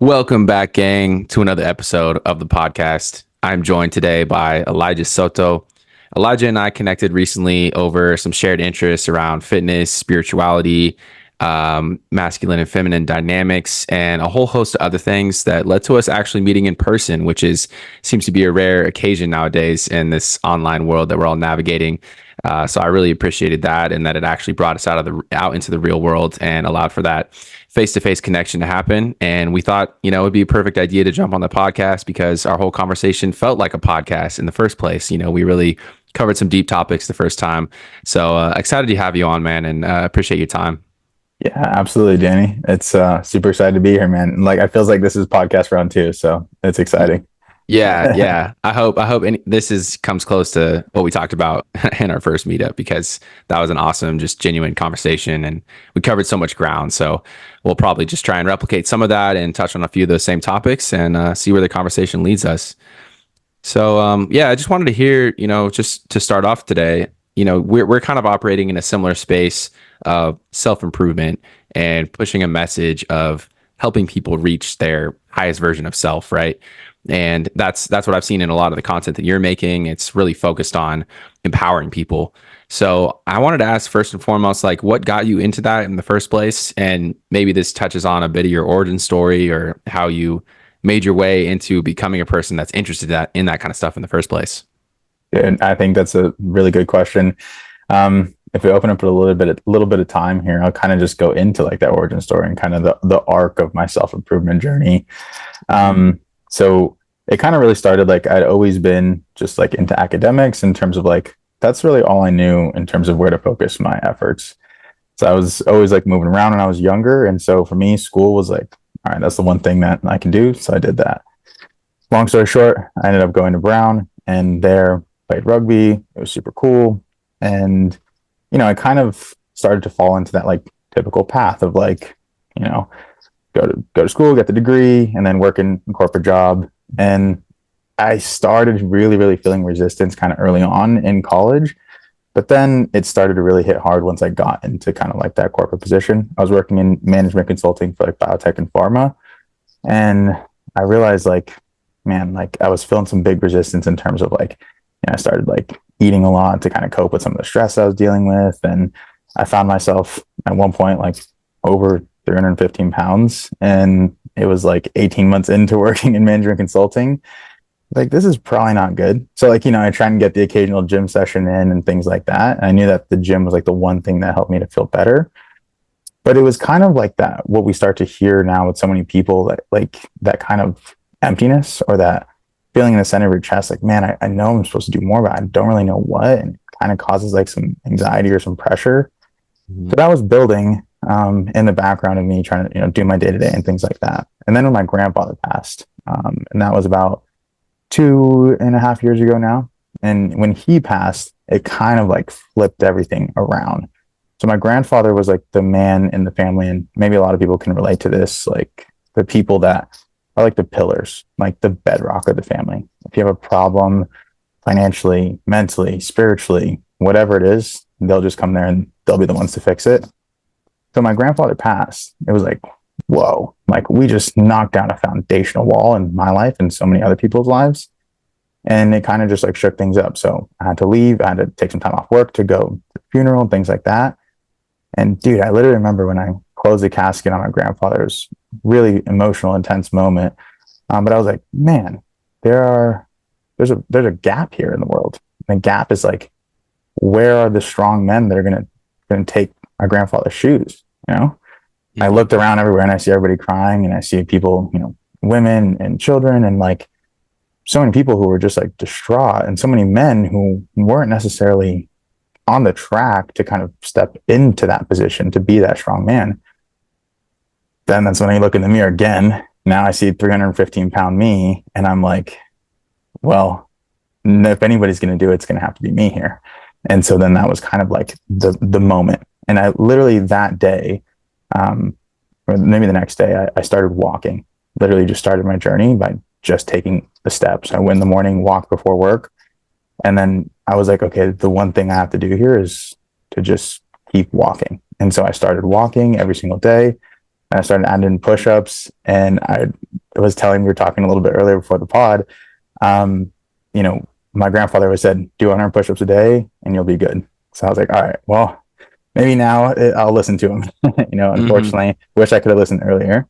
Welcome back, gang, to another episode of the podcast. I'm joined today by Elijah Soto. Elijah and I connected recently over some shared interests around fitness, spirituality, masculine and feminine dynamics, and a whole host of other things that led to us actually meeting in person, which is seems to be a rare occasion nowadays in this online world that we're all navigating. So I really appreciated that, and that it actually brought us out into the real world and allowed for that face-to-face connection to happen. And we thought, it'd be a perfect idea to jump on the podcast because our whole conversation felt like a podcast in the first place. We really covered some deep topics the first time. So excited to have you on, man, and appreciate your time. Yeah, absolutely, Danny. It's super excited to be here, man. Like, I feels like this is podcast round two, so it's exciting. Yeah. I hope this is comes close to what we talked about in our first meetup, because that was an awesome, just genuine conversation, and we covered so much ground. So we'll probably just try and replicate some of that and touch on a few of those same topics and see where the conversation leads us. So I just wanted to hear, just to start off today, we're kind of operating in a similar space of self-improvement and pushing a message of helping people reach their highest version of self, right? And that's what I've seen in a lot of the content that you're making. It's really focused on empowering people. So I wanted to ask first and foremost, like, what got you into that in the first place? And maybe this touches on a bit of your origin story or how you made your way into becoming a person that's interested in that kind of stuff in the first place. And I think that's a really good question. If we open up a little bit of time here, I'll kind of just go into like that origin story and kind of the arc of my self-improvement journey. So it kind of really started like I'd always been just like into academics in terms of like that's really all I knew in terms of where to focus my efforts. So I was always like moving around when I was younger. And so for me, school was like, all right, that's the one thing that I can do. So I did that. Long story short, I ended up going to Brown and there played rugby. It was super cool. And, I kind of started to fall into that like typical path of like, go to school, get the degree, and then work in a corporate job. And I started really, really feeling resistance kind of early on in college. But then it started to really hit hard once I got into kind of like that corporate position. I was working in management consulting for like biotech and pharma. And I realized like, man, like I was feeling some big resistance in terms of like, I started like eating a lot to kind of cope with some of the stress I was dealing with. And I found myself at one point like over 315 pounds. And it was like 18 months into working in management consulting. Like, this is probably not good. So like, I try and get the occasional gym session in and things like that. And I knew that the gym was like the one thing that helped me to feel better. But it was kind of like that, what we start to hear now with so many people, that like that kind of emptiness or that feeling in the center of your chest, like, man, I know I'm supposed to do more, but I don't really know what, and it kind of causes like some anxiety or some pressure. Mm-hmm. So that was building in the background of me trying to, do my day to day and things like that. And then when my grandfather passed, and that was about 2.5 years ago now. And when he passed, it kind of like flipped everything around. So my grandfather was like the man in the family, and maybe a lot of people can relate to this, like the people that are like the pillars, like the bedrock of the family. If you have a problem financially, mentally, spiritually, whatever it is, they'll just come there and they'll be the ones to fix it. So my grandfather passed. It was like, whoa, like we just knocked down a foundational wall in my life and so many other people's lives. And it kind of just like shook things up. So I had to leave. I had to take some time off work to go to the funeral and things like that. And dude, I literally remember when I closed the casket on my grandfather's really emotional, intense moment. But I was like, man, there's a gap here in the world. And the gap is like, where are the strong men that are gonna take my grandfather's shoes? I looked around everywhere and I see everybody crying, and I see people, women and children, and like so many people who were just like distraught, and so many men who weren't necessarily on the track to kind of step into that position to be that strong man. Then that's when I look in the mirror again. Now I see 315-pound me, and I'm like, well, if anybody's going to do it, it's going to have to be me here. And so then that was kind of like the moment. And I literally that day, or maybe the next day, I started walking. Literally just started my journey by just taking the steps. I went in the morning, walk before work. And then I was like, okay, the one thing I have to do here is to just keep walking. And so I started walking every single day. And I started adding push-ups, and I was telling, we were talking a little bit earlier before the pod, um, you know, my grandfather always said, do 100 push-ups a day and you'll be good. So I was like, all right, well, maybe now I'll listen to him. Hmm. Unfortunately, wish I could have listened earlier.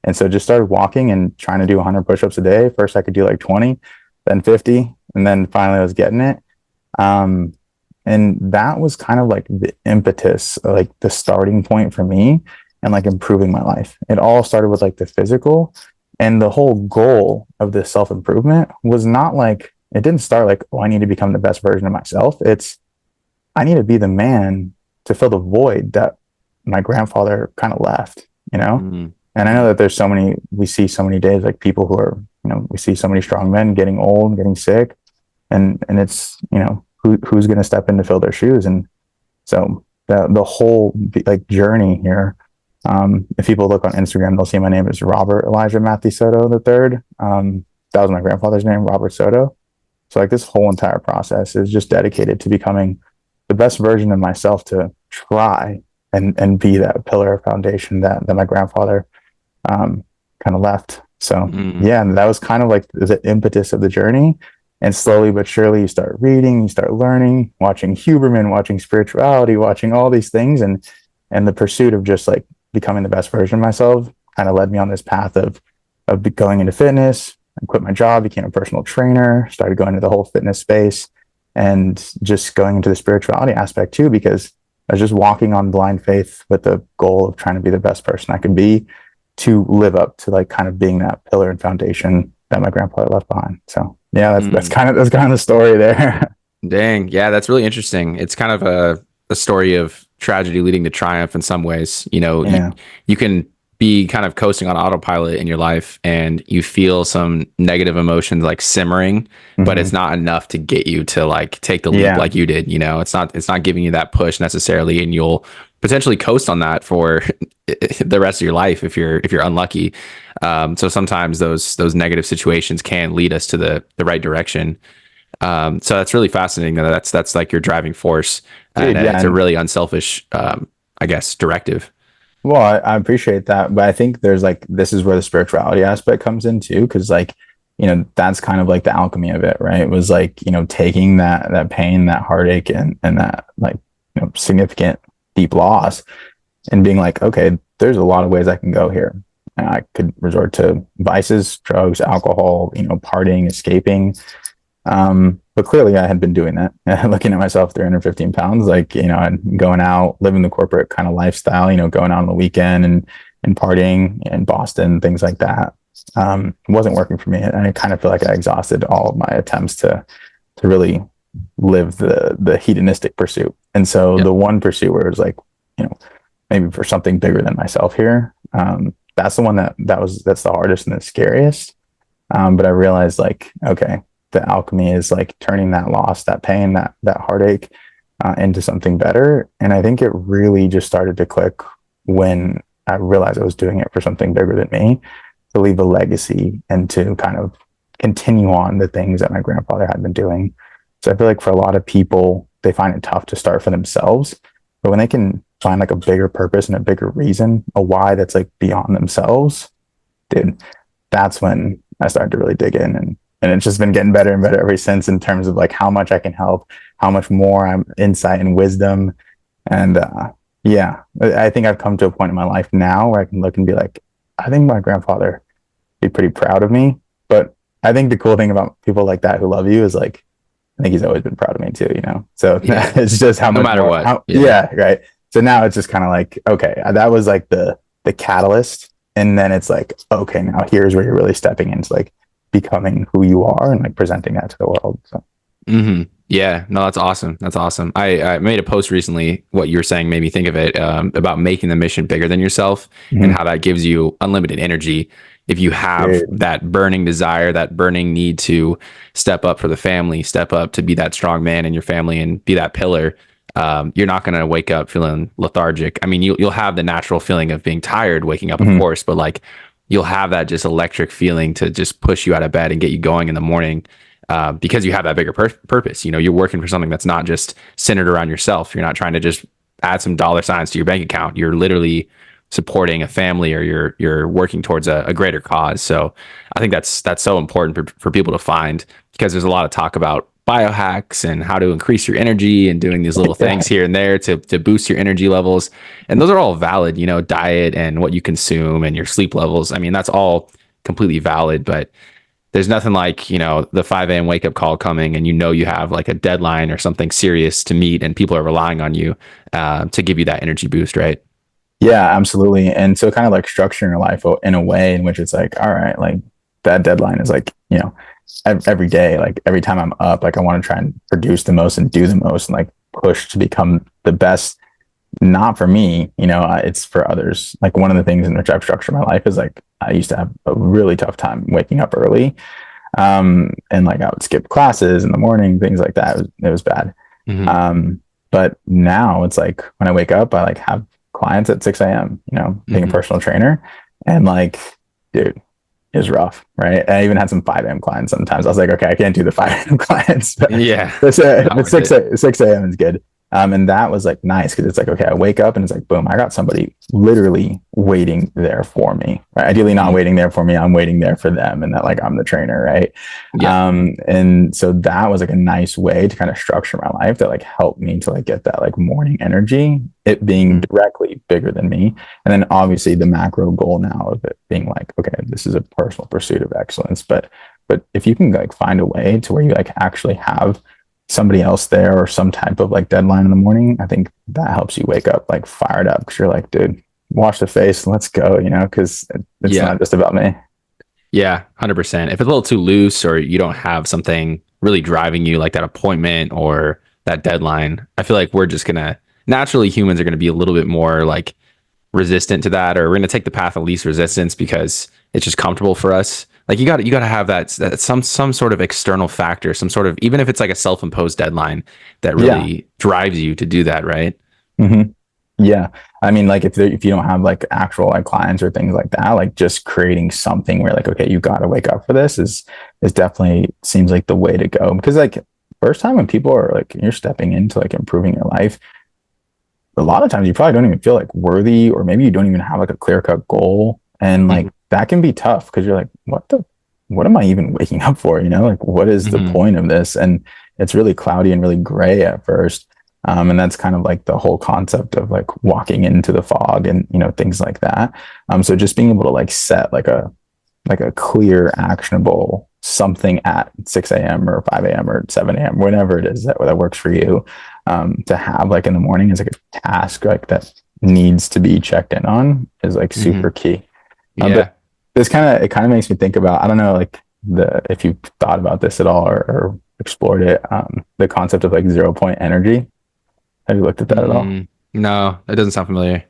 And so just started walking and trying to do 100 push-ups a day. First I could do like 20, then 50, and then finally I was getting it. Um, and that was kind of like the impetus, like the starting point for me and like improving my life. It all started with like the physical, and the whole goal of this self-improvement was not like, it didn't start like, oh, I need to become the best version of myself. It's, I need to be the man to fill the void that my grandfather kind of left, you know? And I know Hmm. that there's so many, we see so many days, like people who are, we see so many strong men getting old, getting sick, and it's, who's going to step in to fill their shoes. And so the whole like journey here, if people look on Instagram, they'll see my name is Robert Elijah Matthew Soto the third. That was my grandfather's name, Robert Soto. So like this whole entire process is just dedicated to becoming the best version of myself, to try and be that pillar of foundation that my grandfather kind of left. So Hmm. yeah, and that was kind of like the impetus of the journey. And slowly but surely, you start reading, you start learning, watching Huberman, watching spirituality, watching all these things, and the pursuit of just like becoming the best version of myself kind of led me on this path of going into fitness. I quit my job, became a personal trainer, started going into the whole fitness space, and just going into the spirituality aspect too, because I was just walking on blind faith with the goal of trying to be the best person I could be, to live up to like kind of being that pillar and foundation that my grandfather left behind. So yeah, that's Hmm. kind of the story there. Dang. Yeah, that's really interesting. It's kind of a story of tragedy leading to triumph in some ways. Yeah. You can be kind of coasting on autopilot in your life and you feel some negative emotions like simmering, but it's Mm-hmm. not enough to get you to like take the leap Yeah. like you did. It's not giving you that push necessarily, and you'll potentially coast on that for the rest of your life if you're unlucky. So sometimes those negative situations can lead us to the right direction. So that's really fascinating. That's like your driving force, and Dude, yeah. it's a And really unselfish, I guess, directive. well, I appreciate that. But I think there's like, this is where the spirituality aspect comes in too. Cause like, that's kind of like the alchemy of it, right? It was like, taking that pain, that heartache, and that like, significant deep loss, and being like, okay, there's a lot of ways I can go here. And I could resort to vices, drugs, alcohol, partying, escaping. But clearly I had been doing that, looking at myself 315 pounds, like, and going out, living the corporate kind of lifestyle, going out on the weekend and partying in Boston, things like that. Wasn't working for me. And I kind of feel like I exhausted all of my attempts to really live the hedonistic pursuit. And so Yep. the one pursuit where it was like, maybe for something bigger than myself here, that's the one that's the hardest and the scariest. But I realized like, okay, the alchemy is like turning that loss, that pain, that heartache into something better. And I think it really just started to click when I realized I was doing it for something bigger than me, to leave a legacy and to kind of continue on the things that my grandfather had been doing. So I feel like for a lot of people, they find it tough to start for themselves, but when they can find like a bigger purpose and a bigger reason, a why that's like beyond themselves, dude, that's when I started to really dig in, and it's just been getting better and better ever since, in terms of like how much I can help, how much more I'm insight and wisdom. And yeah, I think I've come to a point in my life now where I can look and be like, I think my grandfather would be pretty proud of me. But I think the cool thing about people like that who love you is like, I think he's always been proud of me too, So Yeah. it's just how No much matter more, what. how, Yeah. yeah, right. So now it's just kind of like, okay, that was like the catalyst. And then it's like, okay, now here's where you're really stepping into like becoming who you are and like presenting that to the world. So Hmm. Yeah. No, that's awesome. That's awesome. I made a post recently. What you were saying made me think of it, about making the mission bigger than yourself and mm-hmm. how that gives you unlimited energy. If you have Dude. that burning desire, that burning need to step up for the family, step up to be that strong man in your family and be that pillar, you're not going to wake up feeling lethargic. I mean, you'll have the natural feeling of being tired waking up, of Mm-hmm. course, but like you'll have that just electric feeling to just push you out of bed and get you going in the morning, because you have that bigger purpose. You're working for something that's not just centered around yourself. You're not trying to just add some dollar signs to your bank account. You're literally supporting a family or you're working towards a greater cause. So I think that's so important for people to find, because there's a lot of talk about biohacks and how to increase your energy and doing these little Yeah. things here and there to boost your energy levels. And those are all valid, diet and what you consume and your sleep levels. I mean, that's all completely valid, but there's nothing like, the 5 a.m. wake up call coming and you have like a deadline or something serious to meet and people are relying on you to give you that energy boost, right? Yeah, absolutely. And so kind of like structuring your life in a way in which it's like, all right, like that deadline is like, every day, like every time I'm up, like I want to try and produce the most and do the most and like push to become the best, not for me, it's for others. Like one of the things in which I've structured my life is like, I used to have a really tough time waking up early. And like I would skip classes in the morning, things like that. It was bad. Mm-hmm. But now it's like when I wake up, I like have clients at 6 a.m., being a Mm-hmm. personal trainer. And like, dude, it was rough, right? I even had some 5 a.m. clients sometimes. I was like, okay, I can't do the 5 a.m. clients, but, Yeah, not but worth 6, it. 6 a.m. is good. And that was like nice because it's like, okay, I wake up and it's like, boom, I got somebody literally waiting there for me, right? Ideally not Mm-hmm. waiting there for me. I'm waiting there for them and that like, I'm the trainer, right? Yeah. And so that was like a nice way to kind of structure my life that like helped me to like get that like morning energy, it being Mm-hmm. directly bigger than me. And then obviously the macro goal now of it being like, okay, this is a personal pursuit of excellence. But if you can like find a way to where you like actually have somebody else there or some type of like deadline in the morning, I think that helps you wake up like fired up because you're like, dude, wash the face, let's go, because it's Yeah. not just about me. Yeah, 100%. If it's a little too loose or you don't have something really driving you like that appointment or that deadline, I feel like we're just going to naturally humans are going to be a little bit more like resistant to that, or we're going to take the path of least resistance because it's just comfortable for us. Like you got to have that some sort of external factor, some sort of, even if it's like a self-imposed deadline that Yeah. really drives you to do that, right? Mm-hmm. Yeah. I mean, like if you don't have like actual like clients or things like that, like just creating something where like, okay, you got to wake up for this is definitely seems like the way to go. Because like first time when people are like, you're stepping into like improving your life, a lot of times you probably don't even feel like worthy, or maybe you don't even have like a clear cut goal. And Mm-hmm. like that can be tough because you're like, what am I even waking up for? Like, what is the Mm-hmm. point of this? And it's really cloudy and really gray at first. And that's kind of like the whole concept of like walking into the fog and, things like that. So just being able to like set like a clear, actionable something at 6 a.m. or 5 a.m. or 7 a.m., whenever it is that works for you, to have like in the morning is like a task like that needs to be checked in on is like Mm-hmm. super key. But Yeah. it kind of makes me think about, I don't know, like if you've thought about this at all or explored it, the concept of like 0 point energy. Have you looked at that at all? No, that doesn't sound familiar.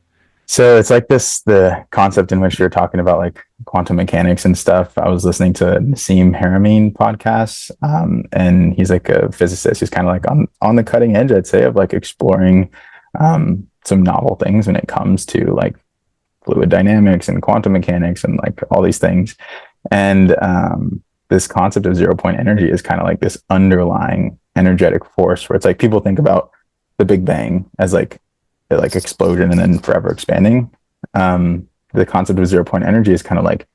So it's like the concept in which you're talking about like quantum mechanics and stuff. I was listening to Nassim Haramein podcast, and he's like a physicist. He's kind of like on the cutting edge, I'd say, of like exploring some novel things when it comes to like fluid dynamics and quantum mechanics and like all these things. And this concept of 0 point energy is kind of like this underlying energetic force where it's like people think about the Big Bang as like explosion and then forever expanding. The concept of 0 point energy is kind of like,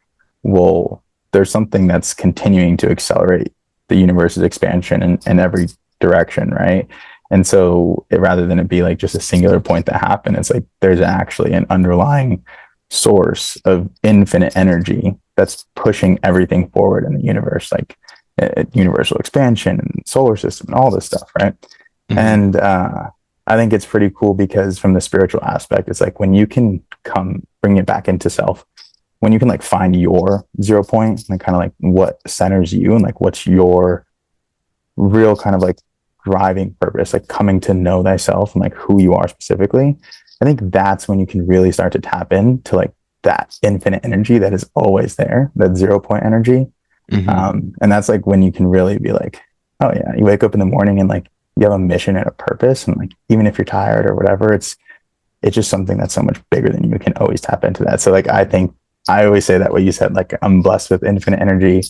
well, there's something that's continuing to accelerate the universe's expansion in every direction, right? And so rather than it be like just a singular point that happened, it's like there's actually an underlying source of infinite energy that's pushing everything forward in the universe, like universal expansion and solar system and all this stuff, right? Mm-hmm. And I think it's pretty cool because from the spiritual aspect, it's like when you can come bring it back into self, when you can like find your 0 point and kind of like what centers you and like what's your real kind of like driving purpose, like coming to know thyself and like who you are specifically. I think that's when you can really start to tap into like that infinite energy that is always there, that 0 point energy. Mm-hmm. And that's like when you can really be like, oh yeah, you wake up in the morning and like you have a mission and a purpose. And like, even if you're tired or whatever, it's just something that's so much bigger than you can always tap into that. So like, I think I always say that what you said, like I'm blessed with infinite energy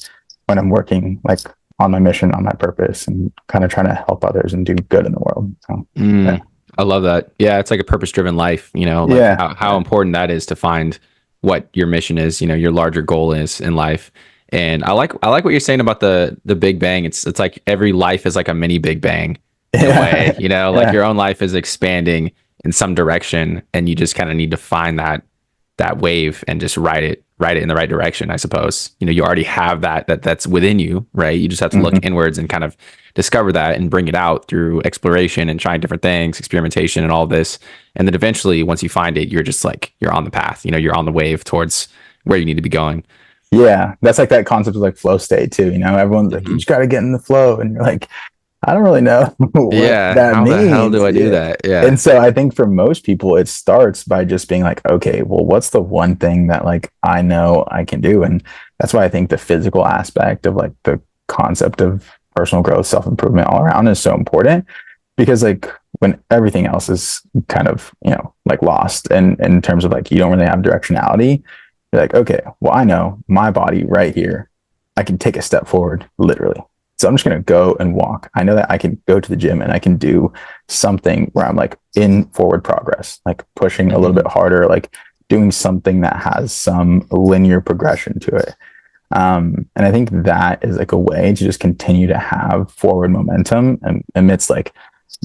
when I'm working like on my mission, on my purpose and kind of trying to help others and do good in the world. So, yeah. I love that. Yeah, it's like a purpose driven life, like Yeah. how important that is to find what your mission is, your larger goal is in life. And I like what you're saying about the Big Bang. It's like every life is like a mini Big Bang in a way, Yeah. like Yeah. your own life is expanding in some direction and you just kind of need to find that wave and just ride it in the right direction, I suppose. You already have that's within you, right? You just have to look Mhm. inwards and kind of discover that and bring it out through exploration and trying different things, experimentation and all this. And then eventually once you find it, you're just like you're on the path, you're on the wave towards where you need to be going. Yeah. That's like that concept of like flow state too. Everyone's like, you Hmm. just got to get in the flow. And you're like, I don't really know what Yeah, that how the hell means. do I do Yeah. that? Yeah. And so I think for most people, it starts by just being like, okay, well, what's the one thing that like I know I can do? And that's why I think the physical aspect of like the concept of personal growth, self improvement all around is so important because like when everything else is kind of, like lost and in terms of like you don't really have directionality, you're like, okay, well, I know my body right here. I can take a step forward, literally. So I'm just going to go and walk. I know that I can go to the gym and I can do something where I'm like in forward progress, like pushing a little Hmm. bit harder, like doing something that has some linear progression to it. And I think that is like a way to just continue to have forward momentum and amidst like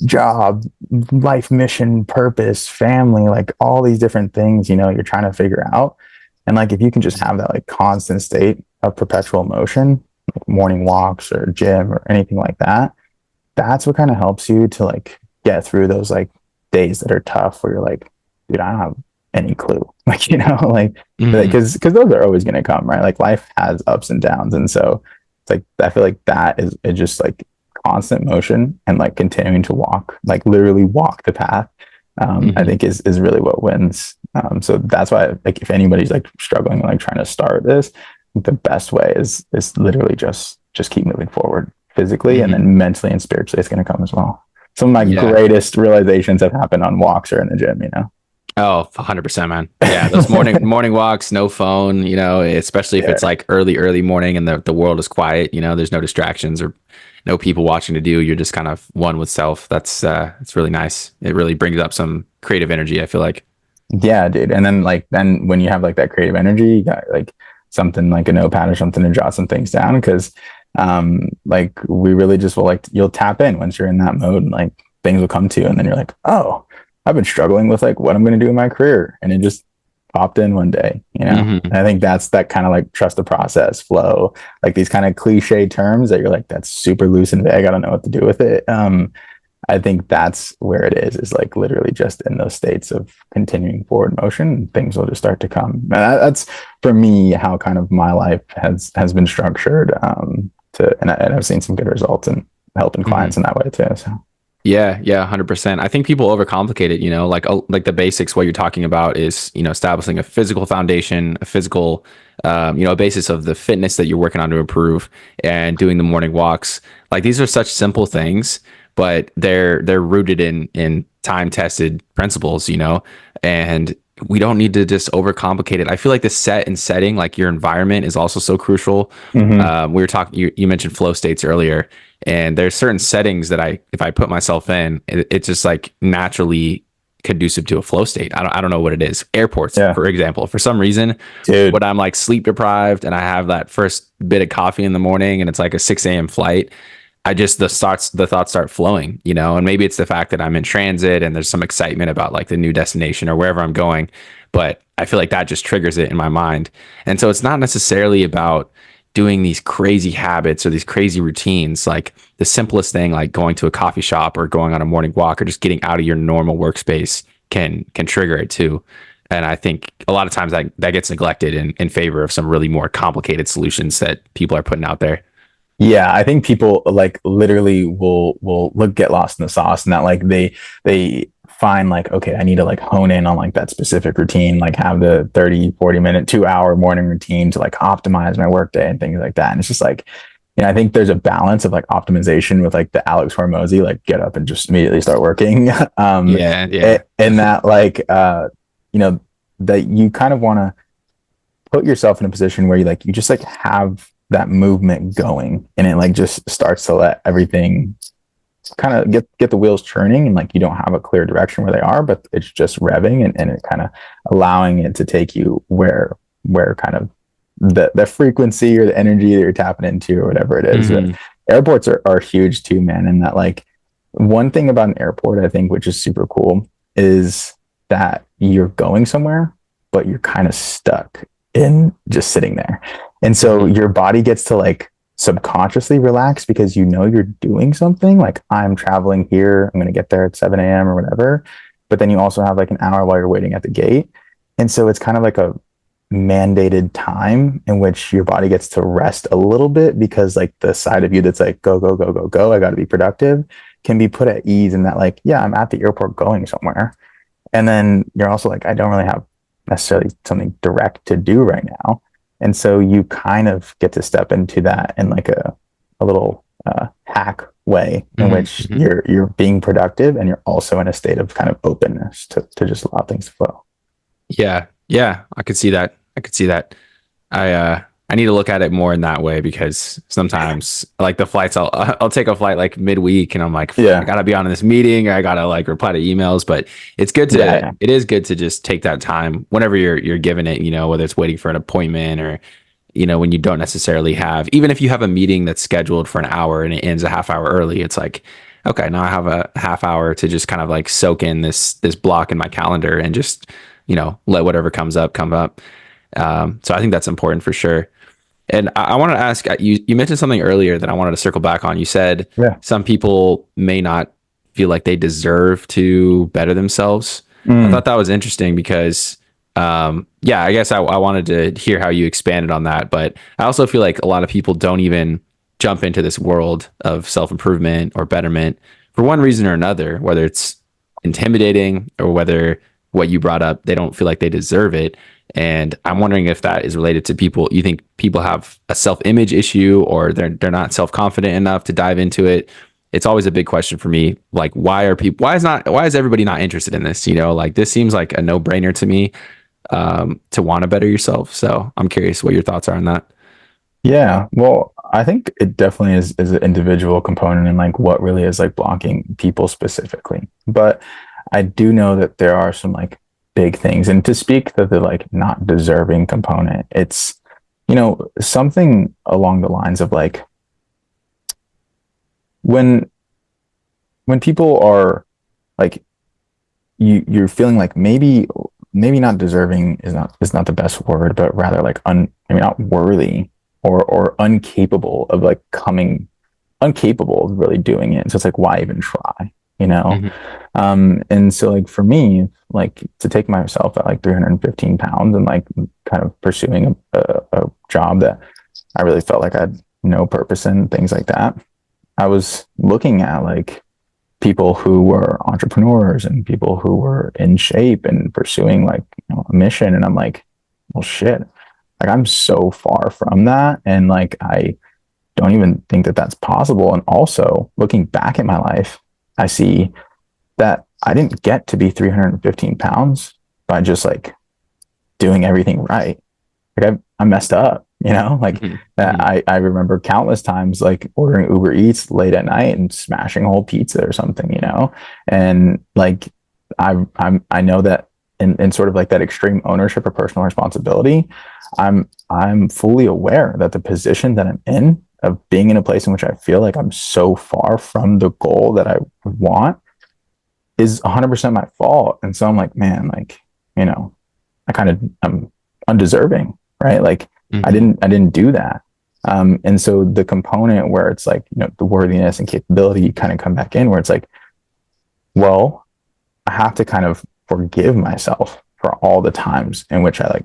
job, life mission, purpose, family, like all these different things, you're trying to figure out. And like if you can just have that like constant state of perpetual motion, like morning walks or gym or anything like that, that's what kind of helps you to like get through those like days that are tough where you're like, dude, I don't have any clue. Like, like Hmm. because those are always gonna come, right? Like life has ups and downs. And so it's like I feel like that is just like constant motion and like continuing to walk, like literally walk the path. I Hmm. think is really what wins. So that's why like if anybody's like struggling like trying to start this, the best way is literally just keep moving forward physically and Hmm. then mentally and spiritually it's going to come as well. Some of my Yeah. greatest realizations have happened on walks or in the gym. Oh, 100%, man. Yeah, those morning walks, no phone, especially if it's Yeah. like early morning and the world is quiet, there's no distractions or no people watching to do. You're just kind of one with self. That's it's really nice. It really brings up some creative energy, I feel like. Yeah, dude. And then then when you have like that creative energy, you got like something like a notepad or something to jot some things down because like we really just will like you'll tap in once you're in that mode and like things will come to you and then you're like, oh, I've been struggling with like what I'm gonna do in my career. And it just popped in one day. Hmm. And I think that's that kind of like trust the process, flow, like these kind of cliche terms that you're like, that's super loose and vague. I don't know what to do with it. I think that's where it is like literally just in those states of continuing forward motion, things will just start to come. And that's for me how kind of my life has been structured. And I've seen some good results in helping clients Hmm. in that way too. So Yeah, yeah, 100%. I think people overcomplicate it, like the basics. What you're talking about is, establishing a physical foundation, a physical, a basis of the fitness that you're working on to improve and doing the morning walks. Like these are such simple things, but they're rooted in time tested principles, and we don't need to just overcomplicate it. I feel like the set and setting, like your environment is also so crucial. mm-hmm. We were talking, you mentioned flow states earlier, and there's certain settings that if I put myself in, it's just like naturally conducive to a flow state. I don't know what it is. Airports, Yeah, for example, for some reason, dude. when I'm like sleep deprived and I have that first bit of coffee in the morning and it's like a 6 a.m. flight, the thoughts start flowing, and maybe it's the fact that I'm in transit and there's some excitement about like the new destination or wherever I'm going, but I feel like that just triggers it in my mind. And so it's not necessarily about doing these crazy habits or these crazy routines. Like the simplest thing, like going to a coffee shop or going on a morning walk or just getting out of your normal workspace can trigger it too. And I think a lot of times that gets neglected in favor of some really more complicated solutions that people are putting out there. Yeah, I think people like literally will look get lost in the sauce and that like they find like okay, I need to like hone in on like that specific routine, like have the 30-40 minute 2 hour morning routine to like optimize my workday and things like that. And it's just like, I think there's a balance of like optimization with like the Alex Hormozy, like get up and just immediately start working. Yeah, yeah. And that like you know, that you kind of want to put yourself in a position where you just like have that movement going and it like just starts to let everything kind of get the wheels churning, and like you don't have a clear direction where they are, but it's just revving, and it kind of allowing it to take you where kind of the frequency or the energy that you're tapping into or whatever it is. But Hmm. airports are huge too, man. And that like one thing about an airport, I think, which is super cool, is that you're going somewhere, but you're kind of stuck in just sitting there. And so Hmm. your body gets to like subconsciously relax because you know you're doing something. Like I'm traveling here, I'm going to get there at 7 a.m. or whatever. But then you also have like an hour while you're waiting at the gate. And so it's kind of like a mandated time in which your body gets to rest a little bit because like the side of you that's like go go go go go, I got to be productive, can be put at ease in that like yeah, I'm at the airport going somewhere. And then you're also like I don't really have necessarily something direct to do right now. And so you kind of get to step into that in like a little hack way in Hmm. which Hmm. you're being productive and you're also in a state of kind of openness to just allow things to flow. Yeah. Yeah. I could see that. I could see that. I need to look at it more in that way because sometimes like the flights I'll take a flight like midweek and I'm like fuck, I Yeah. gotta be on this meeting, I gotta like reply to emails, but Yeah. Yeah. it is good to just take that time whenever you're given it, you know, whether it's waiting for an appointment or you know when you don't necessarily have, even if you have a meeting that's scheduled for an hour and it ends a half hour early, it's like okay, now I have a half hour to just kind of like soak in this block in my calendar and just you know let whatever comes up come up. So I think that's important for sure. And I wanted to ask you mentioned something earlier that I wanted to circle back on. You said Yeah. some people may not feel like they deserve to better themselves. I Mm, thought that was interesting because, yeah, I guess I wanted to hear how you expanded on that. But I also feel like a lot of people don't even jump into this world of self improvement or betterment for one reason or another, whether it's intimidating or whether what you brought up, they don't feel like they deserve it. And I'm wondering if that is related to people. You think people have a self-image issue, or they're not self-confident enough to dive into it? It's always a big question for me. Like, why are people? Why is everybody not interested in this? You know, like this seems like a no-brainer to me to want to better yourself. So I'm curious what your thoughts are on that. yeah. Well, I think it definitely is an individual component and like what really is like blocking people specifically. But I do know that there are some like big things. And to speak to the like not deserving component, it's something along the lines of like when people are like you're feeling like maybe not deserving is not the best word, but rather like maybe not worthy or incapable of like coming incapable of really doing it. So it's like why even try, you know? Hmm. And so like for me, like to take myself at like 315 pounds and like kind of pursuing a job that I really felt like I had no purpose in, things like that. I was looking at like people who were entrepreneurs and people who were in shape and pursuing like a mission, and I'm like, well shit, like I'm so far from that, and like I don't even think that that's possible. And also looking back at my life, I see that I didn't get to be 315 pounds by just like doing everything right. Like I messed up, like Hmm. Hmm. I remember countless times like ordering Uber Eats late at night and smashing a whole pizza or something, and like I know that in sort of like that extreme ownership or personal responsibility, I'm fully aware that the position that I'm in of being in a place in which I feel like I'm so far from the goal that I want is 100% my fault. And so I'm like, man, like, I'm undeserving, right? Like Hmm. I didn't do that. And so the component where it's like, the worthiness and capability kind of come back in where it's like, well, I have to kind of forgive myself for all the times in which I like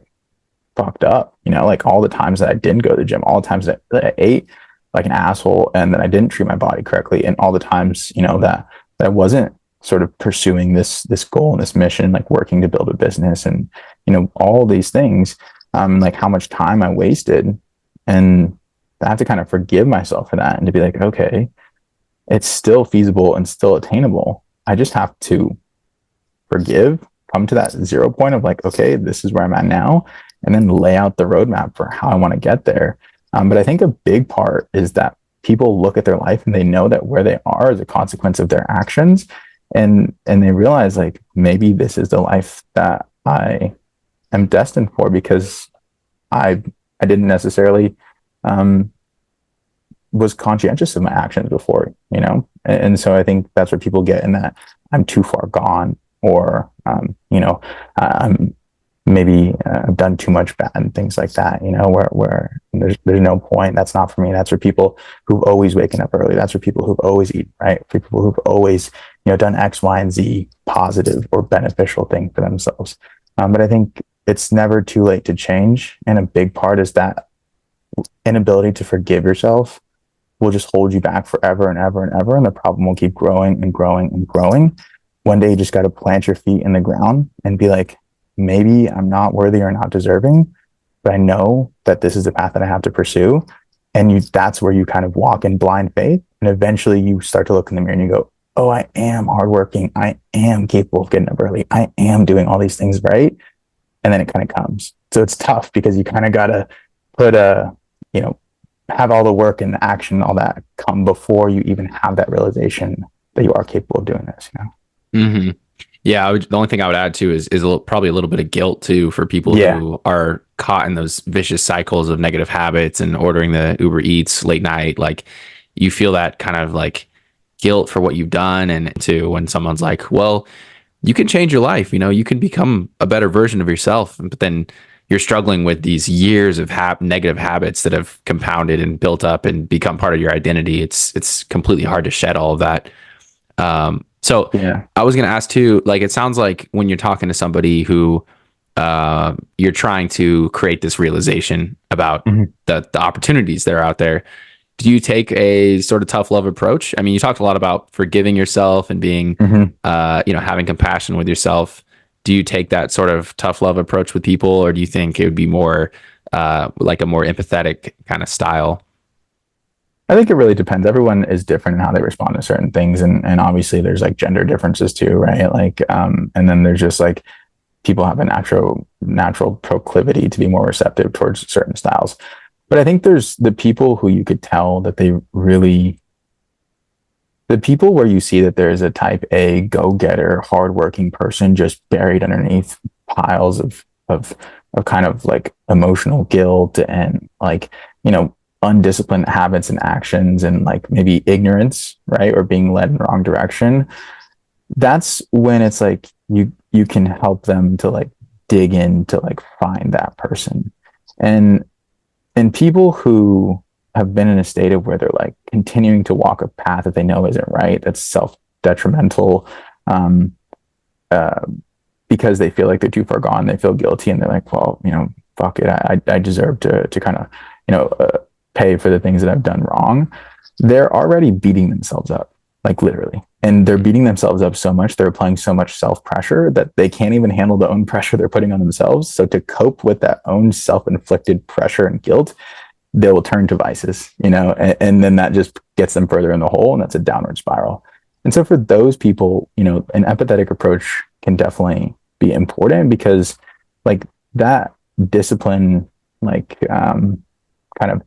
fucked up, like all the times that I didn't go to the gym, all the times that I ate like an asshole and that I didn't treat my body correctly. And all the times, that I wasn't sort of pursuing this goal and this mission, like working to build a business and, all these things, like how much time I wasted. And I have to kind of forgive myself for that and to be like, okay, it's still feasible and still attainable. I just have to forgive, come to that 0 point of like, okay, this is where I'm at now, and then lay out the roadmap for how I want to get there. But I think a big part is that people look at their life and they know that where they are is a consequence of their actions, and they realize like maybe this is the life that I am destined for because I didn't necessarily um, was conscientious of my actions before, and so I think that's what people get in that I'm too far gone, or I'm maybe I've done too much bad and things like that, where there's no point. That's not for me. That's for people who've always waken up early. That's for people who've always eaten right, for people who've always done X, Y, and Z positive or beneficial thing for themselves. But I think it's never too late to change, and a big part is that inability to forgive yourself will just hold you back forever and ever and ever, and the problem will keep growing and growing and growing. One day you just got to plant your feet in the ground and be like, maybe I'm not worthy or not deserving, but I know that this is the path that I have to pursue. And that's where you kind of walk in blind faith. And eventually you start to look in the mirror and you go, oh, I am hardworking. I am capable of getting up early. I am doing all these things right. And then it kind of comes. So it's tough because you kind of got to put have all the work and the action, all that come before you even have that realization that you are capable of doing this, Mm-hmm. Yeah, the only thing I would add too is probably a little bit of guilt too for people Yeah. who are caught in those vicious cycles of negative habits and ordering the Uber Eats late night. Like you feel that kind of like guilt for what you've done, and too when someone's like, "Well, you can change your life. You can become a better version of yourself," but then you're struggling with these years of negative habits that have compounded and built up and become part of your identity. It's completely hard to shed all of that. So Yeah. I was going to ask too, like, it sounds like when you're talking to somebody who you're trying to create this realization about Mm-hmm. the opportunities that are out there. Do you take a sort of tough love approach? I mean, you talked a lot about forgiving yourself and being, Mm-hmm. having compassion with yourself. Do you take that sort of tough love approach with people, or do you think it would be more like a more empathetic kind of style? I think it really depends. Everyone is different in how they respond to certain things. And obviously there's like gender differences too, right? Like, and then there's just like people have a natural proclivity to be more receptive towards certain styles. But I think there's the people who you could tell that the people where you see that there's a type A go-getter, hardworking person just buried underneath piles of kind of like emotional guilt and like, undisciplined habits and actions and like maybe ignorance, right? Or being led in the wrong direction. That's when it's like you can help them to like dig in to like find that person. And people who have been in a state of where they're like continuing to walk a path that they know isn't right, that's self-detrimental, um, uh, because they feel like they're too far gone, they feel guilty, and they're like, well, fuck it, I deserve to kind of, pay for the things that I've done wrong. They're already beating themselves up, like literally. And they're beating themselves up so much, they're applying so much self pressure that they can't even handle the own pressure they're putting on themselves. So to cope with that own self inflicted pressure and guilt, they will turn to vices, and then that just gets them further in the hole, and that's a downward spiral. And so for those people, an empathetic approach can definitely be important because like that discipline, like kind of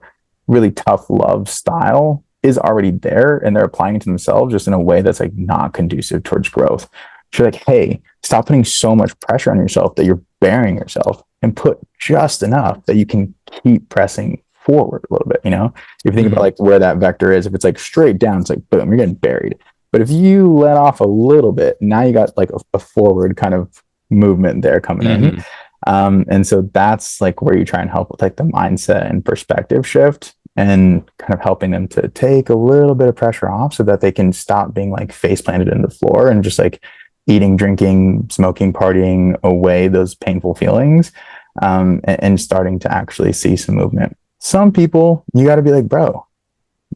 really tough love style is already there, and they're applying it to themselves just in a way that's like not conducive towards growth. So you're like, hey, stop putting so much pressure on yourself that you're burying yourself, and put just enough that you can keep pressing forward a little bit. If you think about like where that vector is, if it's like straight down, it's like boom, you're getting buried. But if you let off a little bit, now you got like a forward kind of movement there coming Mm-hmm. in. And so that's like where you try and help with like the mindset and perspective shift, and kind of helping them to take a little bit of pressure off so that they can stop being like face planted in the floor and just like eating, drinking, smoking, partying away those painful feelings, and starting to actually see some movement. Some people, you got to be like, bro,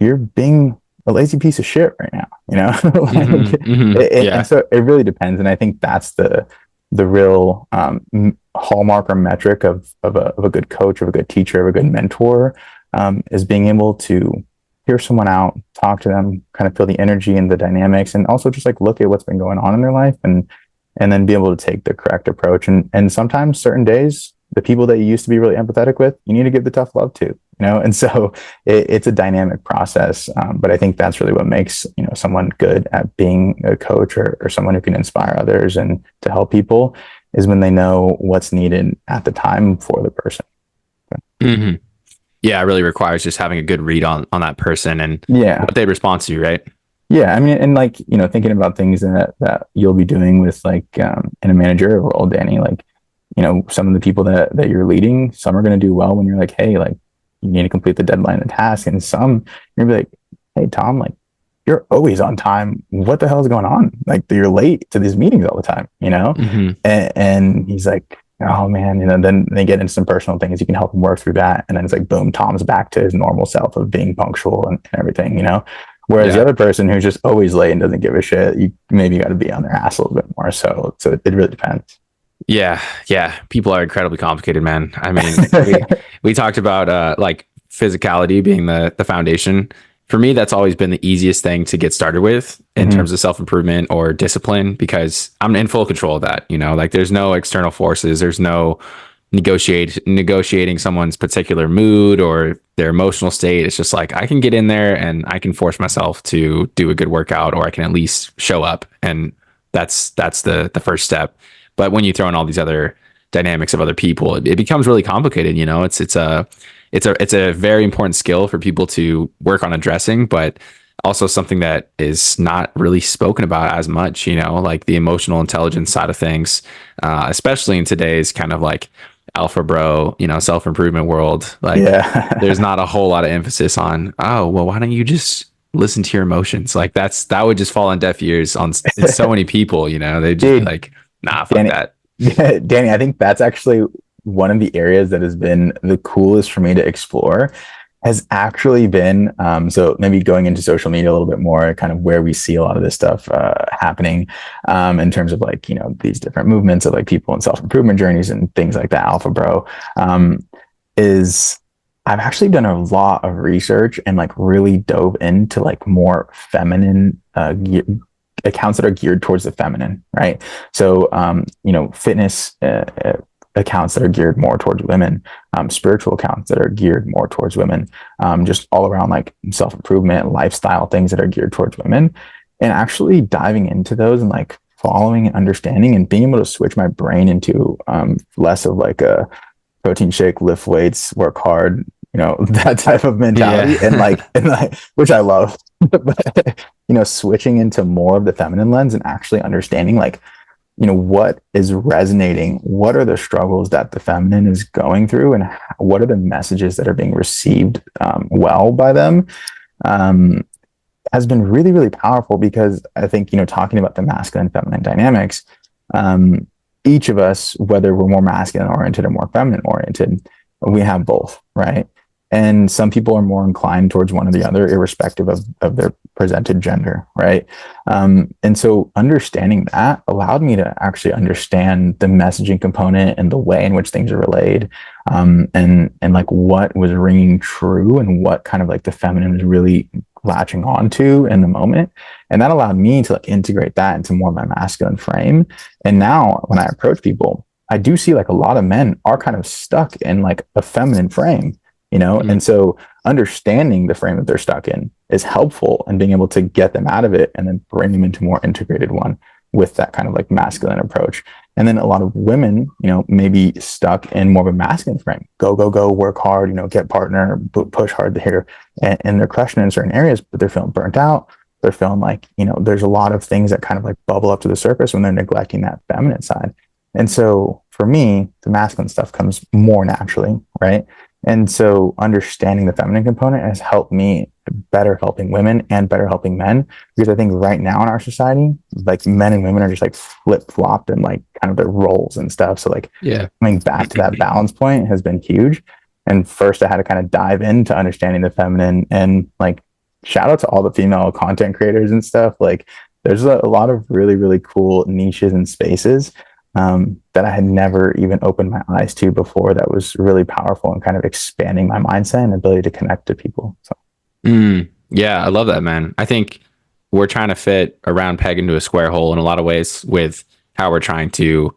you're being a lazy piece of shit right now, like, Mm-hmm. Mm-hmm. and Yeah. so it really depends. And I think that's the real hallmark or metric of a good coach, of a good teacher, of a good mentor, is being able to hear someone out, talk to them, kind of feel the energy and the dynamics, and also just like look at what's been going on in their life, and then be able to take the correct approach. And sometimes certain days the people that you used to be really empathetic with, you need to give the tough love to, and so it's a dynamic process. But I think that's really what makes, someone good at being a coach, or someone who can inspire others and to help people, is when they know what's needed at the time for the person. Hmm. Yeah, it really requires just having a good read on that person and Yeah. what they respond to, right? Yeah, I mean, and like, thinking about things that you'll be doing with like, in a managerial role, Danny, like, some of the people that you're leading, some are going to do well when you're like, hey, like, you need to complete the deadline of the task, and some you're gonna be like, hey, Tom, like, you're always on time. What the hell is going on? Like, you're late to these meetings all the time, Hmm. And he's like, oh man, then they get into some personal things. You can help him work through that, and then it's like, boom, Tom's back to his normal self of being punctual and everything. Whereas the Yeah. other person who's just always late and doesn't give a shit, you maybe got to be on their ass a little bit more. So it really depends. Yeah, yeah. People are incredibly complicated, man. I mean, we talked about like physicality being the foundation. For me, that's always been the easiest thing to get started with in Hmm. terms of self improvement or discipline because I'm in full control of that. Like there's no external forces, there's no negotiating someone's particular mood or their emotional state. It's just like I can get in there and I can force myself to do a good workout, or I can at least show up, and that's the first step. But when you throw in all these other dynamics of other people, it becomes really complicated. It's a very important skill for people to work on addressing, but also something that is not really spoken about as much. Like the emotional intelligence side of things, especially in today's kind of like alpha bro, self improvement world. Like there's Yeah. not a whole lot of emphasis on, oh, well, why don't you just listen to your emotions? Like that would just fall on deaf ears in so many people. They'd just be Dude, like, nah, fuck Danny, that. Danny, I think that's actually one of the areas that has been the coolest for me to explore, has actually been, so maybe going into social media a little bit more, kind of where we see a lot of this stuff happening, in terms of like, these different movements of like people in self-improvement journeys and things like that, Alpha Bro, um, is I've actually done a lot of research and like really dove into like more feminine accounts that are geared towards the feminine, right? So, fitness accounts that are geared more towards women, spiritual accounts that are geared more towards women, just all around like self improvement, lifestyle things that are geared towards women, and actually diving into those and like following and understanding and being able to switch my brain into less of like a protein shake, lift weights, work hard, that type of mentality, and Yeah. which I love. But switching into more of the feminine lens and actually understanding like, what is resonating, what are the struggles that the feminine is going through, and what are the messages that are being received well by them, um, has been really, really powerful, because I think, talking about the masculine and feminine dynamics, um, each of us, whether we're more masculine oriented or more feminine oriented, we have both, right? And some people are more inclined towards one or the other, irrespective of their presented gender, right? And so understanding that allowed me to actually understand the messaging component and the way in which things are relayed, and like what was ringing true and what kind of like the feminine was really latching onto in the moment. And that allowed me to like integrate that into more of my masculine frame. And now when I approach people, I do see like a lot of men are kind of stuck in like a feminine frame, Mm. and so understanding the frame that they're stuck in is helpful, and being able to get them out of it and then bring them into a more integrated one with that kind of like masculine approach. And then a lot of women, maybe stuck in more of a masculine frame, go, go, go, work hard, get partner, push hard here, and they're crushing in certain areas, but they're feeling burnt out. They're feeling like, there's a lot of things that kind of like bubble up to the surface when they're neglecting that feminine side. And so for me, the masculine stuff comes more naturally, right? And so understanding the feminine component has helped me better helping women and better helping men. Because I think right now in our society, like men and women are just like flip flopped and like kind of their roles and stuff. So like Yeah. coming back to that balance point has been huge. And first I had to kind of dive into understanding the feminine, and like shout out to all the female content creators and stuff. Like there's a lot of really, really cool niches and spaces, that I had never even opened my eyes to before, that was really powerful and kind of expanding my mindset and ability to connect to people. So, Yeah, I love that, man. I think we're trying to fit a round peg into a square hole in a lot of ways with how we're trying to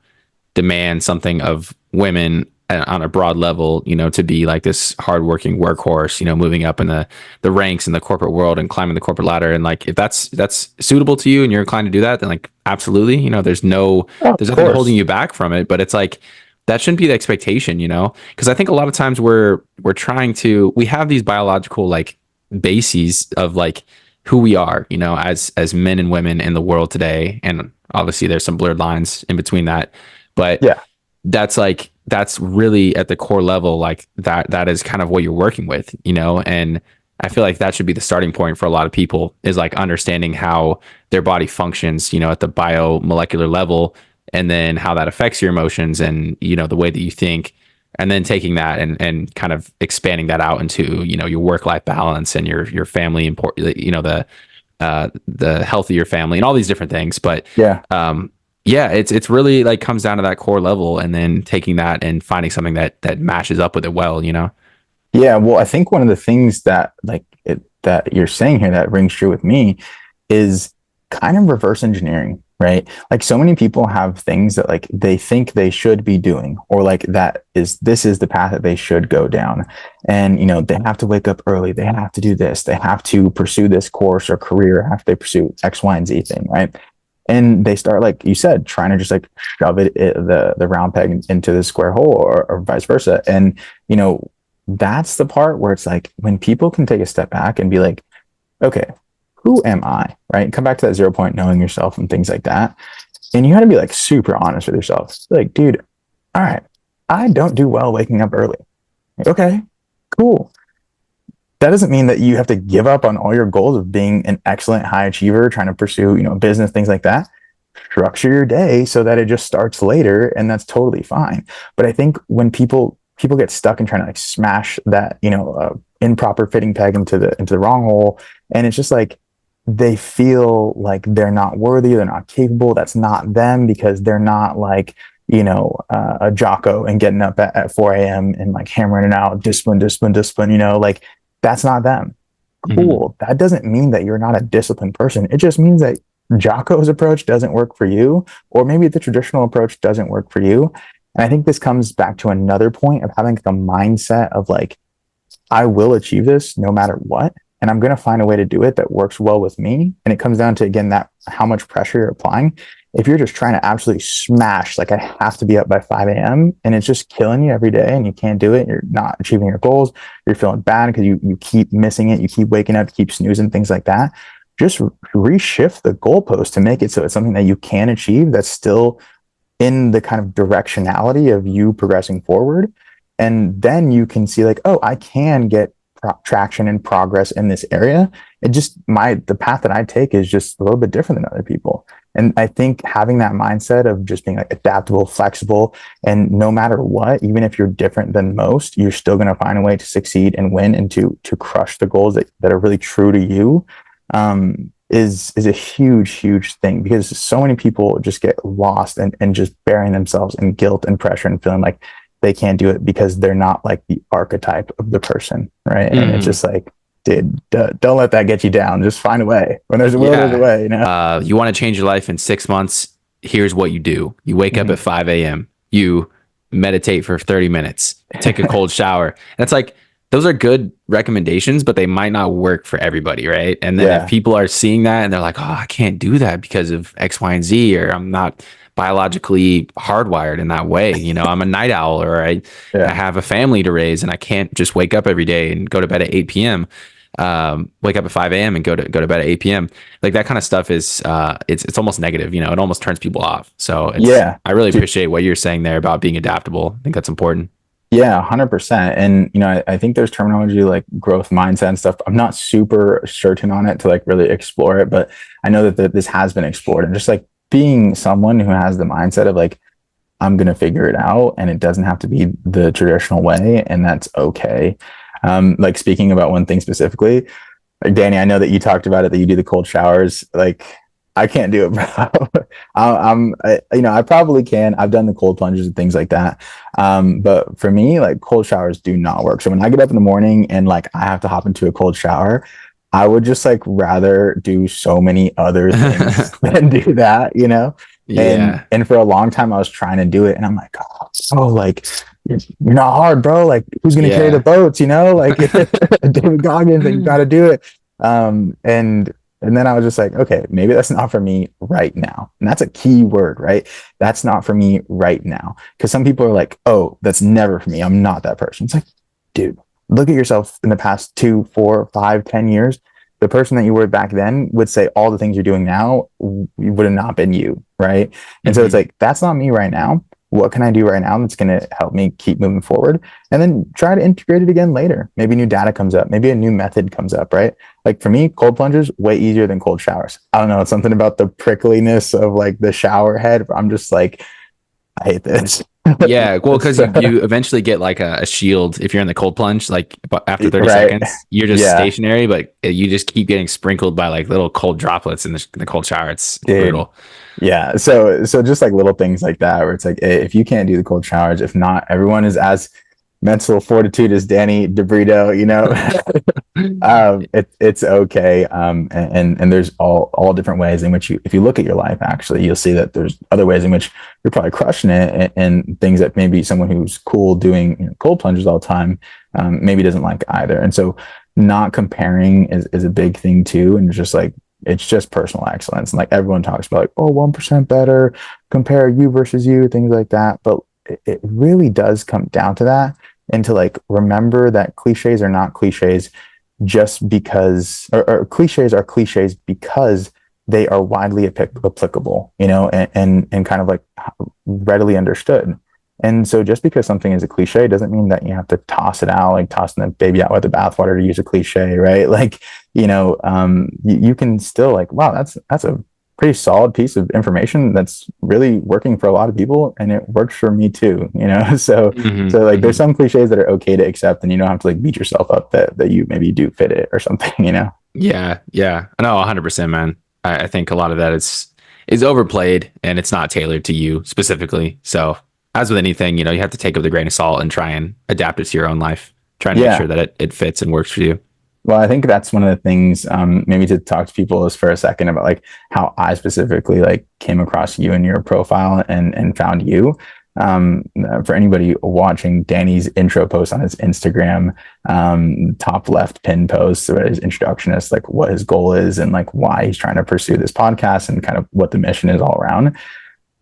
demand something of women on a broad level, to be like this hardworking workhorse, moving up in the ranks in the corporate world and climbing the corporate ladder. And like, if that's suitable to you and you're inclined to do that, then like, absolutely, Oh, of there's nothing holding course. you back from it. But it's like, that shouldn't be the expectation, because I think a lot of times we have these biological like bases of like who we are, as men and women in the world today. And obviously there's some blurred lines in between that. But Yeah. that's really at the core level, like that is kind of what you're working with, and I feel like that should be the starting point for a lot of people, is like understanding how their body functions, at the biomolecular level, and then how that affects your emotions and, the way that you think, and then taking that and kind of expanding that out into, your work-life balance and your family, important, the health of your family and all these different things. But Yeah. yeah, it's really like comes down to that core level, and then taking that and finding something that matches up with it well. Yeah, well, I think one of the things that that you're saying here that rings true with me is kind of reverse engineering, right? Like so many people have things that like they think they should be doing, or like this is the path that they should go down. And they have to wake up early, they have to do this, they have to pursue this course or career after they pursue X, Y, and Z thing, right? And they start, like you said, trying to just like shove the round peg into the square hole, or vice versa. And that's the part where it's like when people can take a step back and be like, okay, who am I? Right. Come back to that 0 point knowing yourself and things like that. And you got to be like super honest with yourself. Like, dude, all right, I don't do well waking up early. Okay, cool. That doesn't mean that you have to give up on all your goals of being an excellent high achiever, trying to pursue, business, things like that. Structure your day so that it just starts later, and that's totally fine. But I think when people get stuck in trying to like smash that, improper fitting peg into the wrong hole, and it's just like they feel like they're not worthy, they're not capable, that's not them, because they're not like a Jocko and getting up at 4 a.m. and like hammering it out, discipline, like that's not them. Mm-hmm. Cool. That doesn't mean that you're not a disciplined person. It just means that Jocko's approach doesn't work for you, or maybe the traditional approach doesn't work for you. And I think this comes back to another point of having the mindset of like, I will achieve this no matter what. And I'm going to find a way to do it that works well with me. And it comes down to, again, that how much pressure you're applying. If you're just trying to absolutely smash, like I have to be up by 5 a.m. and it's just killing you every day and you can't do it, you're not achieving your goals, you're feeling bad because you keep missing it, you keep waking up, you keep snoozing, things like that. Just reshift the goalpost to make it so it's something that you can achieve that's still in the kind of directionality of you progressing forward. And then you can see like, oh, I can get traction and progress in this area. It just the path that I take is just a little bit different than other people. And I think having that mindset of just being like adaptable, flexible, and no matter what, even if you're different than most, you're still going to find a way to succeed and win and to crush the goals that are really true to you. Is a huge thing, because so many people just get lost and just burying themselves in guilt and pressure and feeling like they can't do it because they're not like the archetype of the person, right? And it's Mm-hmm. just like, dude, don't let that get you down. Just find a way. When there's a will, there's a Yeah. way. You want to change your life in 6 months? Here's what you do. You wake up Mm-hmm. at 5 a.m. You meditate for 30 minutes. Take a cold shower. And it's like, those are good recommendations, but they might not work for everybody, right? And then if Yeah, people are seeing that and they're like, oh, I can't do that because of X, Y, and Z, or I'm not biologically hardwired in that way. I'm a night owl, or I yeah, have a family to raise and I can't just wake up every day and go to bed at 8 p.m. Wake up at 5 a.m. and go to bed at 8 p.m. Like that kind of stuff is it's almost negative, it almost turns people off. So yeah. I really Dude, appreciate what you're saying there about being adaptable. I think that's important. yeah, 100%. And I think there's terminology like growth mindset and stuff. I'm not super certain on it to like really explore it, but I know that this has been explored. And just like being someone who has the mindset of like, I'm going to figure it out, and it doesn't have to be the traditional way, and that's okay. Like speaking about one thing specifically, like Danny, I know that you talked about it, that you do the cold showers. Like I can't do it, bro. I probably can. I've done the cold plunges and things like that. But for me, like cold showers do not work. So when I get up in the morning and like I have to hop into a cold shower, I would just like rather do so many other things than do that. And Yeah. for a long time I was trying to do it, and I'm like, oh, so like you're not hard, bro. Like, who's going to carry the Yeah. boats? Like David Goggins, like, you got to do it. And then I was just like, okay, maybe that's not for me right now. And that's a key word, right? That's not for me right now. Because some people are like, oh, that's never for me. I'm not that person. It's like, dude, look at yourself in the past 2, 4, 5, 10 years. The person that you were back then would say all the things you're doing now would have not been you, right? And so it's Hmm. like, that's not me right now. What can I do right now that's going to help me keep moving forward? And then try to integrate it again later. Maybe new data comes up. Maybe a new method comes up, right? Like for me, cold plungers, way easier than cold showers. I don't know. It's something about the prickliness of like the shower head. I'm just like, I hate this. Yeah, well, because So, you eventually get like a shield if you're in the cold plunge, like after 30 right. seconds, you're just Yeah, stationary, but you just keep getting sprinkled by like little cold droplets in the cold shower. It's dude. brutal. Yeah. So just like little things like that, where it's like, if you can't do the cold showers, if not, everyone is as mental fortitude as Danny DeBrito. It's okay. And there's all different ways in which if you look at your life, actually, you'll see that there's other ways in which you're probably crushing it, and things that maybe someone who's cool doing cold plunges all the time, maybe doesn't like either. And so not comparing is a big thing too. And just like, it's just personal excellence. And like everyone talks about like, oh, 1% better, compare you versus you, things like that. But it really does come down to that, and to like remember that cliches are not cliches just because, or cliches are cliches because they are widely applicable, and kind of like readily understood. And so just because something is a cliche doesn't mean that you have to toss it out, like tossing the baby out with the bathwater, to use a cliche, right? Like, you can still like, wow, that's a pretty solid piece of information that's really working for a lot of people, and it works for me too. So Hmm. so like there's Hmm. some cliches that are okay to accept, and you don't have to like beat yourself up that you maybe do fit it or something. Yeah, yeah. No, 100%, man. I think a lot of that is overplayed and it's not tailored to you specifically. So, as with anything, you have to take it with a grain of salt and try and adapt it to your own life, trying to make Yeah. sure that it fits and works for you. Well, I think that's one of the things, maybe to talk to people is for a second about like how I specifically like came across you and your profile and found you. For anybody watching Danny's intro post on his Instagram, top left pin post, so his introduction is like what his goal is and like why he's trying to pursue this podcast and kind of what the mission is all around.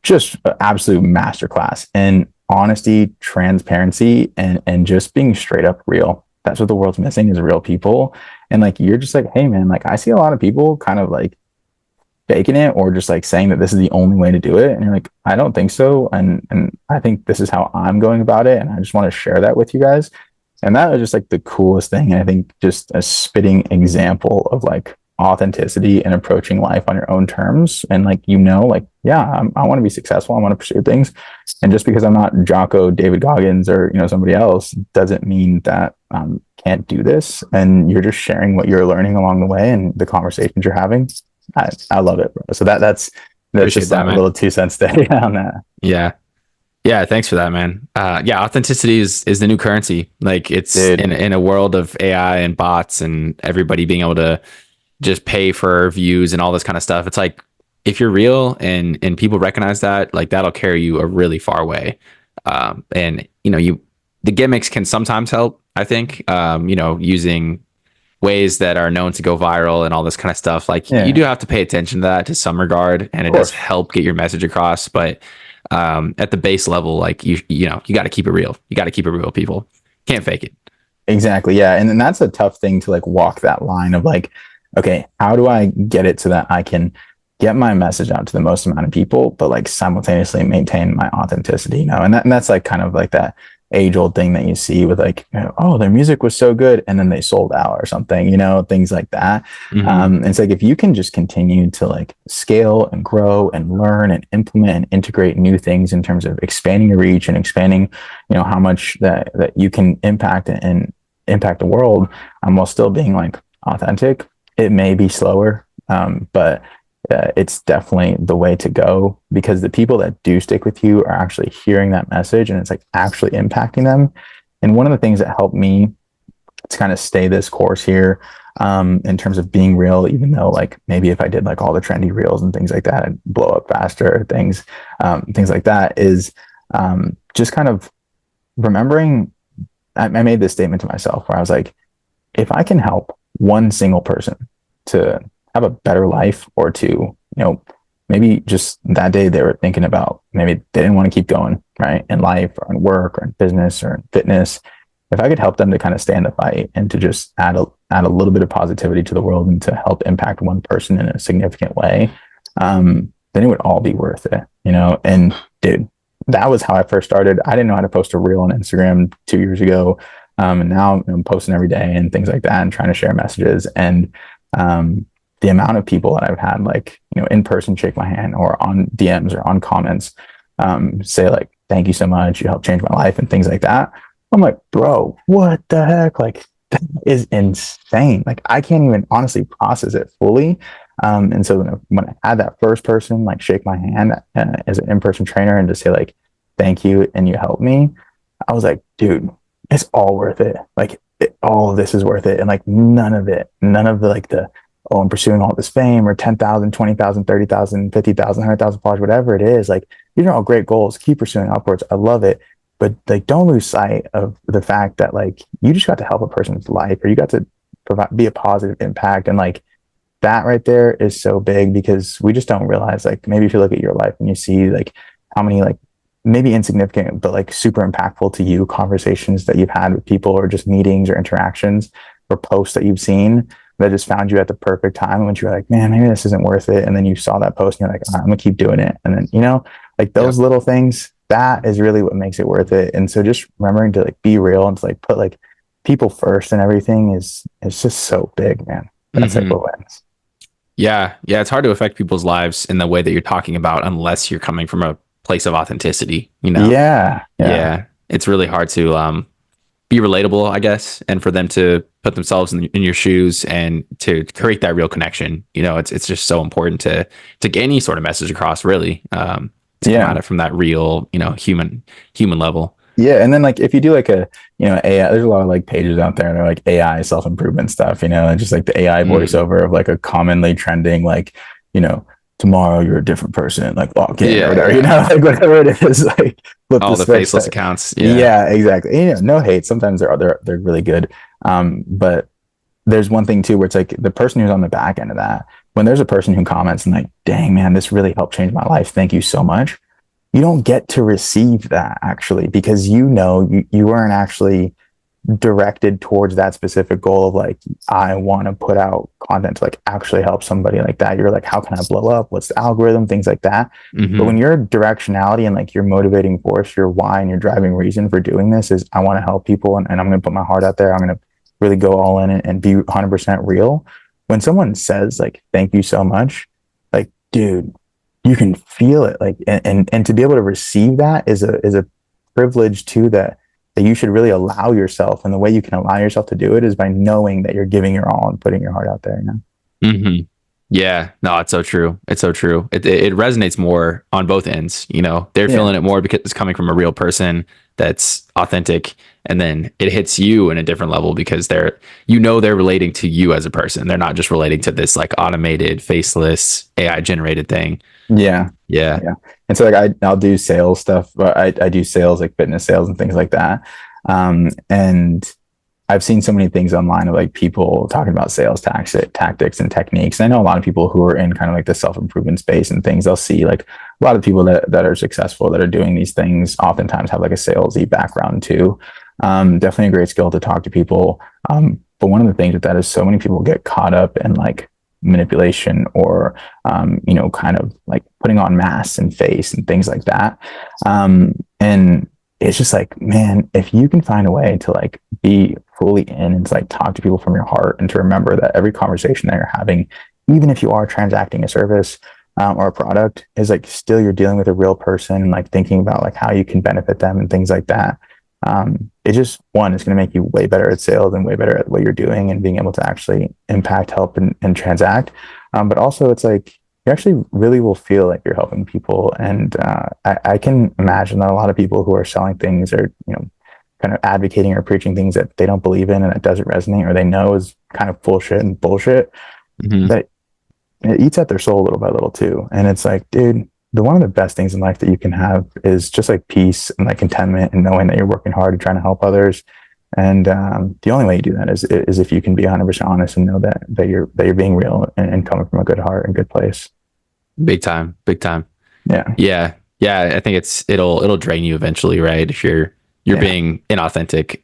Just an absolute masterclass in honesty, transparency, and just being straight up real. That's what the world's missing, is real people. And like you're just like, hey man, like I see a lot of people kind of like faking it, or just like saying that this is the only way to do it. And you're like, I don't think so. And I think this is how I'm going about it. And I just want to share that with you guys. And that was just like the coolest thing. And I think just a spitting example of like authenticity and approaching life on your own terms. And like, like, yeah, I want to be successful. I want to pursue things. And just because I'm not Jocko, David Goggins, or, somebody else, doesn't mean that can't do this. And you're just sharing what you're learning along the way and the conversations you're having. I love it, bro. So that's Appreciate just that, a man. little 2 cents there on that. Yeah. Yeah, thanks for that, man. Yeah, authenticity is the new currency. Like it's Dude, in a world of AI and bots and everybody being able to just pay for views and all this kind of stuff. It's like if you're real and people recognize that, like that'll carry you a really far way. And the gimmicks can sometimes help. I think using ways that are known to go viral and all this kind of stuff. Like you yeah, do have to pay attention to that to some regard, and of it does course. help get your message across. But at the base level, like you got to keep it real. You got to keep it real, people. Can't fake it. Exactly. Yeah. And then that's a tough thing to like walk that line of like, okay, how do I get it so that I can get my message out to the most amount of people, but like simultaneously maintain my authenticity? And that's like kind of like that age old thing that you see with like, oh, their music was so good and then they sold out or something, things like that. Hmm. It's like if you can just continue to like scale and grow and learn and implement and integrate new things in terms of expanding your reach and expanding, how much that you can impact the world, while still being like authentic. It may be slower, but it's definitely the way to go, because the people that do stick with you are actually hearing that message and it's like actually impacting them. And one of the things that helped me to kind of stay this course here, in terms of being real, even though like maybe if I did like all the trendy reels and things like that, I'd blow up faster, things like that, is just kind of remembering, I made this statement to myself where I was like, if I can help one single person to have a better life, or to, maybe just that day they were thinking about, maybe they didn't want to keep going, right, in life or in work or in business or in fitness. If I could help them to kind of stay in the fight and to just add a little bit of positivity to the world and to help impact one person in a significant way, then it would all be worth it, And dude, that was how I first started. I didn't know how to post a reel on Instagram 2 years ago. And now I'm posting every day and things like that and trying to share messages. And the amount of people that I've had, like, in person shake my hand or on DMs or on comments, say like, thank you so much, you helped change my life and things like that. I'm like, bro, what the heck? Like, that is insane. Like, I can't even honestly process it fully. And so when I had that first person like shake my hand as an in-person trainer and just say like, thank you and you helped me, I was like, dude, it's all worth it. Like, all of this is worth it. And like, none of the like oh, I'm pursuing all this fame or 10,000, 20,000, 30,000, 50,000, 100,000 followers, whatever it is. Like, these are all great goals. Keep pursuing upwards. I love it. But like, don't lose sight of the fact that like, you just got to help a person's life, or you got to be a positive impact. And like, that right there is so big, because we just don't realize, like, maybe if you look at your life and you see like how many like maybe insignificant but like super impactful to you conversations that you've had with people, or just meetings or interactions or posts that you've seen that just found you at the perfect time when you were like, man, maybe this isn't worth it, and then you saw that post and you're like, all right, I'm gonna keep doing it. And then like those Yep. little things, that is really what makes it worth it. And so just remembering to like be real and to like put like people first and everything is just so big, man. That's like Hmm. what wins. Yeah. Yeah. It's hard to affect people's lives in the way that you're talking about unless you're coming from a place of authenticity, Yeah, yeah. Yeah. It's really hard to be relatable, I guess, and for them to put themselves in your shoes and to create that real connection. It's just so important to get any sort of message across, really, to come at Yeah. it from that real, human level. Yeah, and then like if you do like a AI, there's a lot of like pages out there that are like AI self-improvement stuff, and just like the AI Mm. voiceover of like a commonly trending like, you know, tomorrow you're a different person, like log in or Yeah, whatever, yeah. like whatever it is, like flip the All the switch. faceless accounts. Yeah. Yeah, exactly. No hate. Sometimes they're really good. But there's one thing too where it's like the person who's on the back end of that, when there's a person who comments and like, dang man, this really helped change my life. Thank you so much. You don't get to receive that actually, because you weren't actually directed towards that specific goal of like, I want to put out content to like actually help somebody like that. You're like, how can I blow up? What's the algorithm? Things like that. But when Hmm. your directionality and like your motivating force, your why and your driving reason for doing this is, I want to help people, and I'm going to put my heart out there. I'm going to really go all in and be 100% real. When someone says like, thank you so much, like, dude, you can feel it. Like, and to be able to receive that is a privilege too, that you should really allow yourself. And the way you can allow yourself to do it is by knowing that you're giving your all and putting your heart out there. Hmm. Yeah, no, it's so true. It's so true. It resonates more on both ends. They're Yeah. feeling it more because it's coming from a real person that's authentic, and then it hits you in a different level because they're relating to you as a person. They're not just relating to this like automated, faceless, AI generated thing. Yeah. Yeah. Yeah. And so like I'll do sales stuff, but I do sales, like fitness sales and things like that. And I've seen so many things online of like people talking about sales tactics and techniques. And I know a lot of people who are in kind of like the self-improvement space and things. They'll see like a lot of people that are successful that are doing these things oftentimes have like a salesy background too. Definitely a great skill to talk to people. But one of the things with that is so many people get caught up in like manipulation or kind of like putting on masks and face and things like that. And it's just like, man, if you can find a way to like be fully in and to like talk to people from your heart, and to remember that every conversation that you're having, even if you are transacting a service or a product, is like still you're dealing with a real person, and like thinking about like how you can benefit them and things like that. It just, one, it's going to make you way better at sales and way better at what you're doing and being able to actually impact, help, and transact. But also, it's like you actually really will feel like you're helping people. And I can imagine that a lot of people who are selling things are, kind of advocating or preaching things that they don't believe in and that doesn't resonate, or they know is kind of bullshit and bullshit, Hmm. that it eats at their soul little by little too. And it's like, dude, the one of the best things in life that you can have is just like peace and like contentment and knowing that you're working hard and trying to help others. And the only way you do that is if you can be 100% honest and know that you're being real and coming from a good heart and good place. Big time, big time. Yeah, Yeah. Yeah. I think it'll drain you eventually, right? If you're yeah, being inauthentic,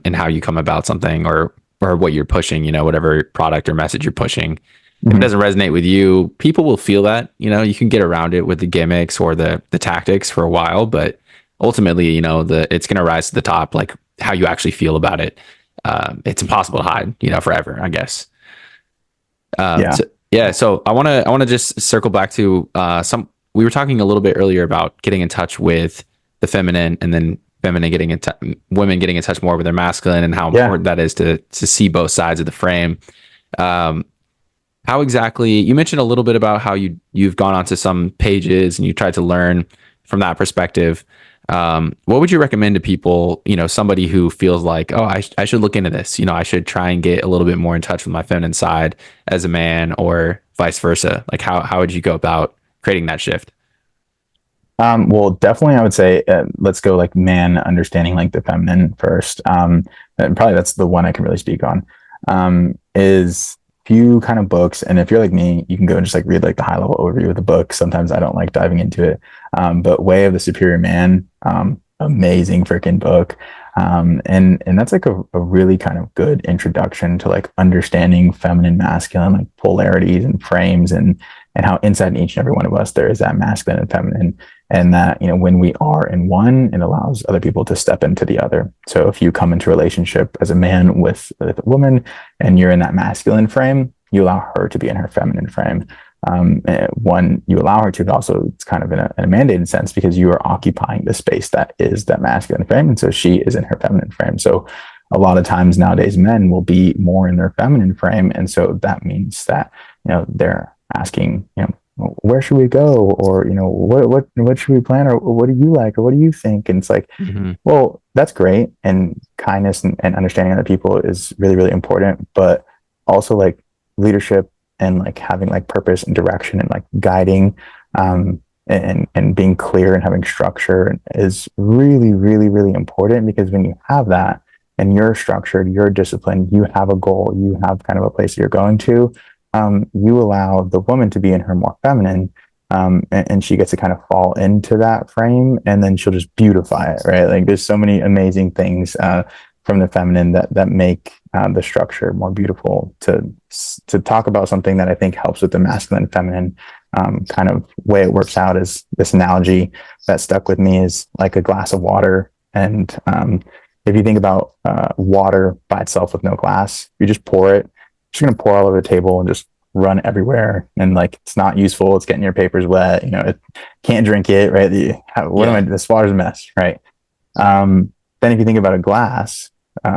in how you come about something or what you're pushing, whatever product or message you're pushing. If it hmm, doesn't resonate with you, people will feel that. You can get around it with the gimmicks or the tactics for a while, but ultimately, it's gonna rise to the top, like how you actually feel about it. It's impossible to hide, forever, I guess. yeah, So yeah, so I wanna just circle back to some. We were talking a little bit earlier about getting in touch with the feminine, and then feminine getting in touch, women getting in touch more with their masculine, and how yeah. important that is to see both sides of the frame. Um, how exactly, you mentioned a little bit about how you've gone onto some pages and you tried to learn from that perspective. What would you recommend to people, somebody who feels like, oh, I should look into this, I should try and get a little bit more in touch with my feminine side as a man, or vice versa? Like how would you go about creating that shift? Well, definitely, I would say let's go like man understanding like the feminine first. And probably that's the one I can really speak on. Is few kind of books, and if you're like me, you can go and just like read like the high level overview of the book. Sometimes I don't like diving into it, but Way of the Superior Man, amazing freaking book. And that's like a really kind of good introduction to like understanding feminine, masculine, like polarities and frames, and how inside each and every one of us there is that masculine and feminine, and that when we are in one, it allows other people to step into the other. So if you come into a relationship as a man with a woman and you're in that masculine frame, you allow her to be in her feminine frame. One, you allow her to, but also it's kind of in a mandated sense, because you are occupying the space that is that masculine frame, and so she is in her feminine frame. So a lot of times nowadays men will be more in their feminine frame, and so that means that they're asking, where should we go, or what should we plan, or what do you like, or what do you think? And it's like, Mm-hmm. well, that's great, and kindness and understanding other people is really, really important, but also like leadership and like having like purpose and direction and like guiding, and being clear and having structure is really, really, really important, because when you have that and you're structured, you're disciplined, you have a goal, you have kind of a place you're going to, you allow the woman to be in her more feminine, and she gets to kind of fall into that frame, and then she'll just beautify it, right? Like there's so many amazing things from the feminine that make the structure more beautiful. To talk about something that I think helps with the masculine and feminine, kind of way it works out is this analogy that stuck with me is like a glass of water. And if you think about water by itself with no glass, you just pour it, it's going to pour all over the table and just run everywhere. And like, it's not useful. It's getting your papers wet. It can't drink it, right? What am I, Yeah. this water's a mess, right? Then if you think about a glass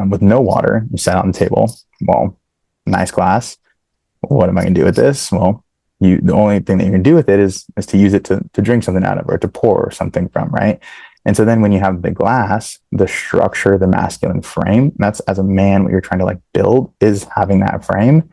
with no water, you set it on the table. Well, nice glass. What am I going to do with this? Well, the only thing that you can do with it is to use it to drink something out of, or to pour something from, right? And so then when you have the glass, the structure, the masculine frame, that's as a man, what you're trying to like build is having that frame.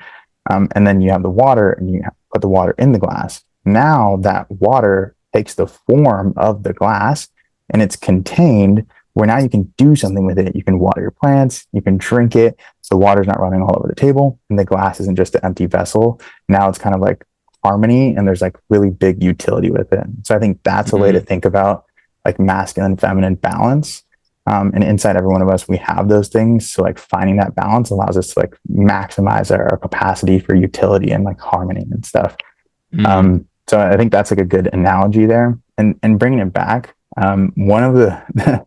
And then you have the water, and you put the water in the glass. Now that water takes the form of the glass and it's contained, where now you can do something with it. You can water your plants, you can drink it. So water's not running all over the table, and the glass isn't just an empty vessel. Now it's kind of like harmony, and there's like really big utility with it. So I think that's a way to Mm-hmm. think about like masculine, feminine balance. And inside every one of us, we have those things. So like finding that balance allows us to like maximize our capacity for utility and like harmony and stuff. Mm-hmm. So I think that's like a good analogy there. And bringing it back, one of the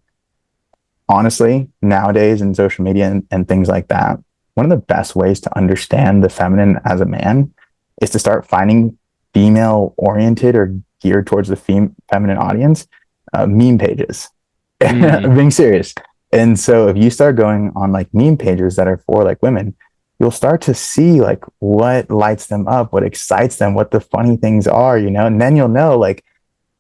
honestly, nowadays in social media and things like that, one of the best ways to understand the feminine as a man is to start finding female oriented or geared towards the feminine audience meme pages. Mm-hmm. Being serious. And so if you start going on like meme pages that are for like women, you'll start to see like what lights them up, what excites them, what the funny things are, and then you'll know like,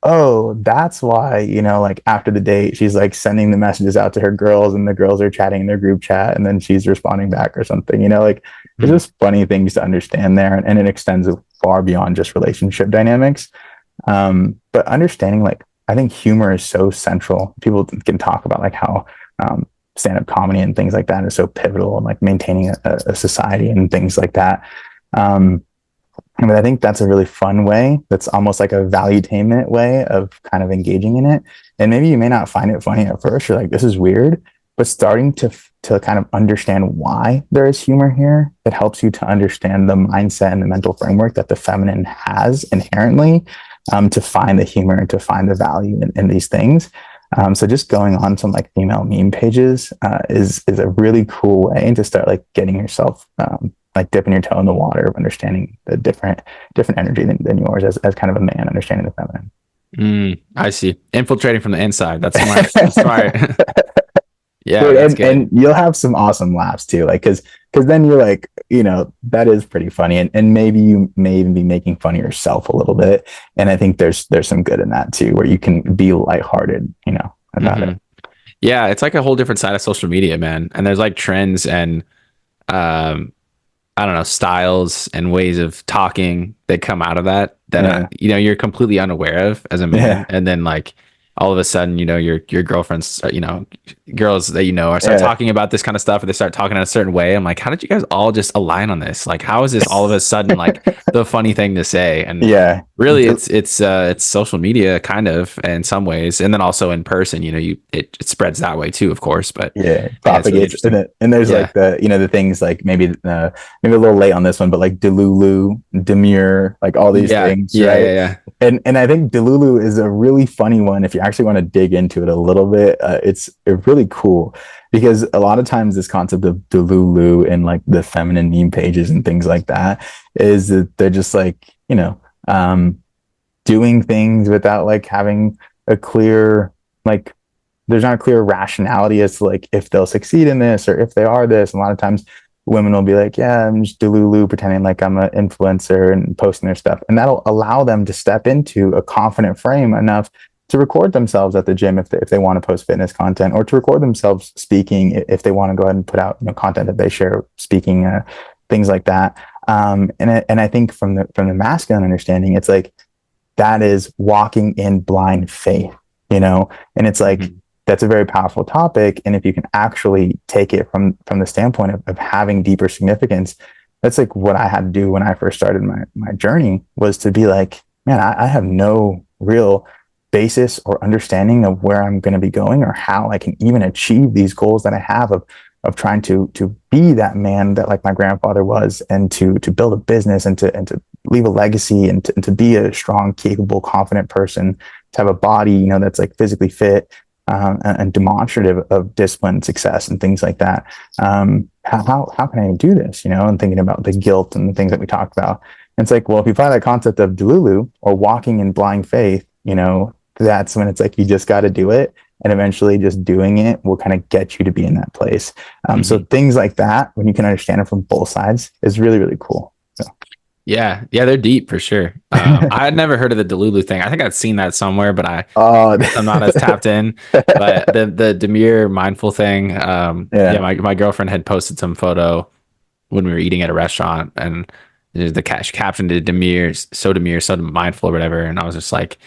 oh, that's why, like after the date, she's like sending the messages out to her girls, and the girls are chatting in their group chat, and then she's responding back or something, like there's just funny things to understand there. And it extends far beyond just relationship dynamics. But understanding like I think humor is so central. People can talk about like how stand-up comedy and things like that is so pivotal and like maintaining a society and things like that. Um, but I think that's a really fun way. That's almost like a valuetainment way of kind of engaging in it. And maybe you may not find it funny at first. You're like, this is weird. But starting to kind of understand why there is humor here, it helps you to understand the mindset and the mental framework that the feminine has inherently, to find the humor and to find the value in these things. So just going on some like female meme pages is a really cool way to start like getting yourself like dipping your toe in the water of understanding the different energy than yours as kind of a man understanding the feminine. I see. Infiltrating from the inside. That's smart. That's smart. Yeah, Dude, that's and good. you'll have some awesome laughs too, like because then you're like, that is pretty funny, and maybe you may even be making fun of yourself a little bit, and I think there's some good in that too, where you can be lighthearted, about Hmm. it. Yeah, it's like a whole different side of social media, man. And there's like trends and um I don't know, styles and ways of talking that come out of that Yeah, you're completely unaware of as a man. yeah, And then like all of a sudden, your girlfriends, girls that are start yeah. talking about this kind of stuff, or they start talking in a certain way. I'm like, how did you guys all just align on this? Like, how is this all of a sudden like the funny thing to say? And Yeah, really, it's social media kind of in some ways, and then also in person. It spreads that way too, of course. But yeah, yeah, it's really propagates, and interesting. there's Yeah. like the things like maybe a little late on this one, but like Delulu, Demure, like all these Yeah, things, yeah, yeah, right? yeah. And I think Delulu is a really funny one if you actually want to dig into it a little bit. It's really cool because a lot of times this concept of Delulu and like the feminine meme pages and things like that is that they're just like um, doing things without like having a clear like there's not a clear rationality as to like if they'll succeed in this or if they are this. And a lot of times women will be like, yeah, I'm just Delulu pretending like I'm an influencer and posting their stuff. And that'll allow them to step into a confident frame enough to record themselves at the gym if they want to post fitness content, or to record themselves speaking if they want to go ahead and put out content that they share speaking, things like that. And I think from the masculine understanding, it's like that is walking in blind faith, and it's like Hmm. that's a very powerful topic. And if you can actually take it from the standpoint of having deeper significance, that's like what I had to do when I first started my journey, was to be like, man, I have no real basis or understanding of where I'm going to be going or how I can even achieve these goals that I have of trying to be that man that like my grandfather was, and to build a business and to leave a legacy, and to be a strong, capable, confident person, to have a body, that's like physically fit, and demonstrative of discipline, success, and things like that. How can I do this? And thinking about the guilt and the things that we talked about. And it's like, well, if you apply that concept of Delulu or walking in blind faith, that's when it's like you just got to do it, and eventually just doing it will kind of get you to be in that place. So Hmm. things like that, when you can understand it from both sides, is really, really cool. So. Yeah, yeah, they're deep for sure. I had never heard of the Delulu thing. I think I'd seen that somewhere, but I Oh, guess I'm not as tapped in. But the Demure mindful thing, yeah, yeah. my girlfriend had posted some photo when we were eating at a restaurant, and there's the cash captioned it Demure, so mindful or whatever, and I was just like,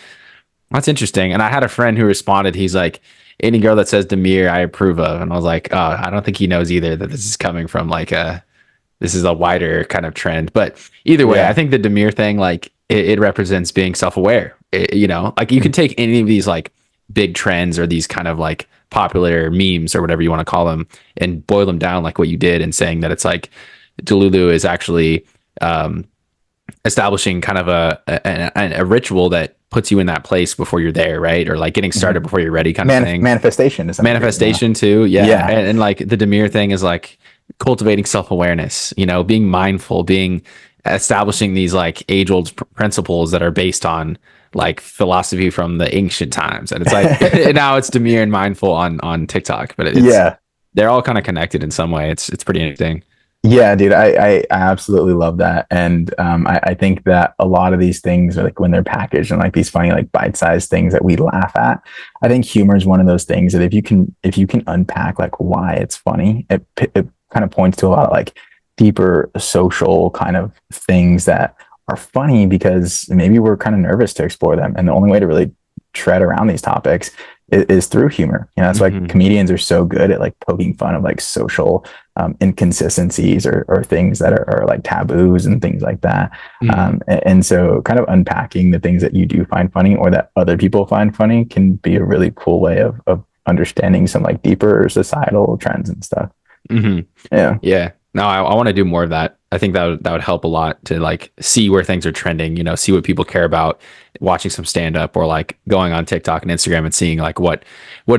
that's interesting. And I had a friend who responded, he's like, any girl that says Demure, I approve of, and I was like, oh, I don't think he knows either that this is coming from like a this is a wider kind of trend. But either way, I Yeah. think the Demure thing, like it represents being self-aware. Like you can take any of these like big trends or these kind of like popular memes or whatever you want to call them and boil them down like what you did, and saying that it's like Delulu is actually um, establishing kind of a ritual that puts you in that place before you're there, right? Or like getting started Mhm. before you're ready kind of thing. Manifestation, essentially. Manifestation too, yeah. Yeah. And like the Demure thing is like cultivating self-awareness, being mindful, being establishing these like age-old principles that are based on like philosophy from the ancient times. And it's like now it's Demure and mindful on TikTok, but it's Yeah. they're all kind of connected in some way. It's pretty interesting. Yeah, dude, I absolutely love that. And I think that a lot of these things are like when they're packaged and like these funny, like bite-sized things that we laugh at. I think humor is one of those things that if you can unpack like why it's funny, it kind of points to a lot of like deeper social kind of things that are funny because maybe we're kind of nervous to explore them. And the only way to really tread around these topics is through humor. You know, that's why Hmm. comedians are so good at like poking fun of like social inconsistencies or things that are like taboos and things like that. Hmm. And so kind of unpacking the things that you do find funny or that other people find funny can be a really cool way of understanding some like deeper societal trends and stuff. Hmm. Yeah. Yeah. No, I want to do more of that. I think that would help a lot to like see where things are trending, see what people care about, watching some stand up or like going on TikTok and Instagram and seeing like what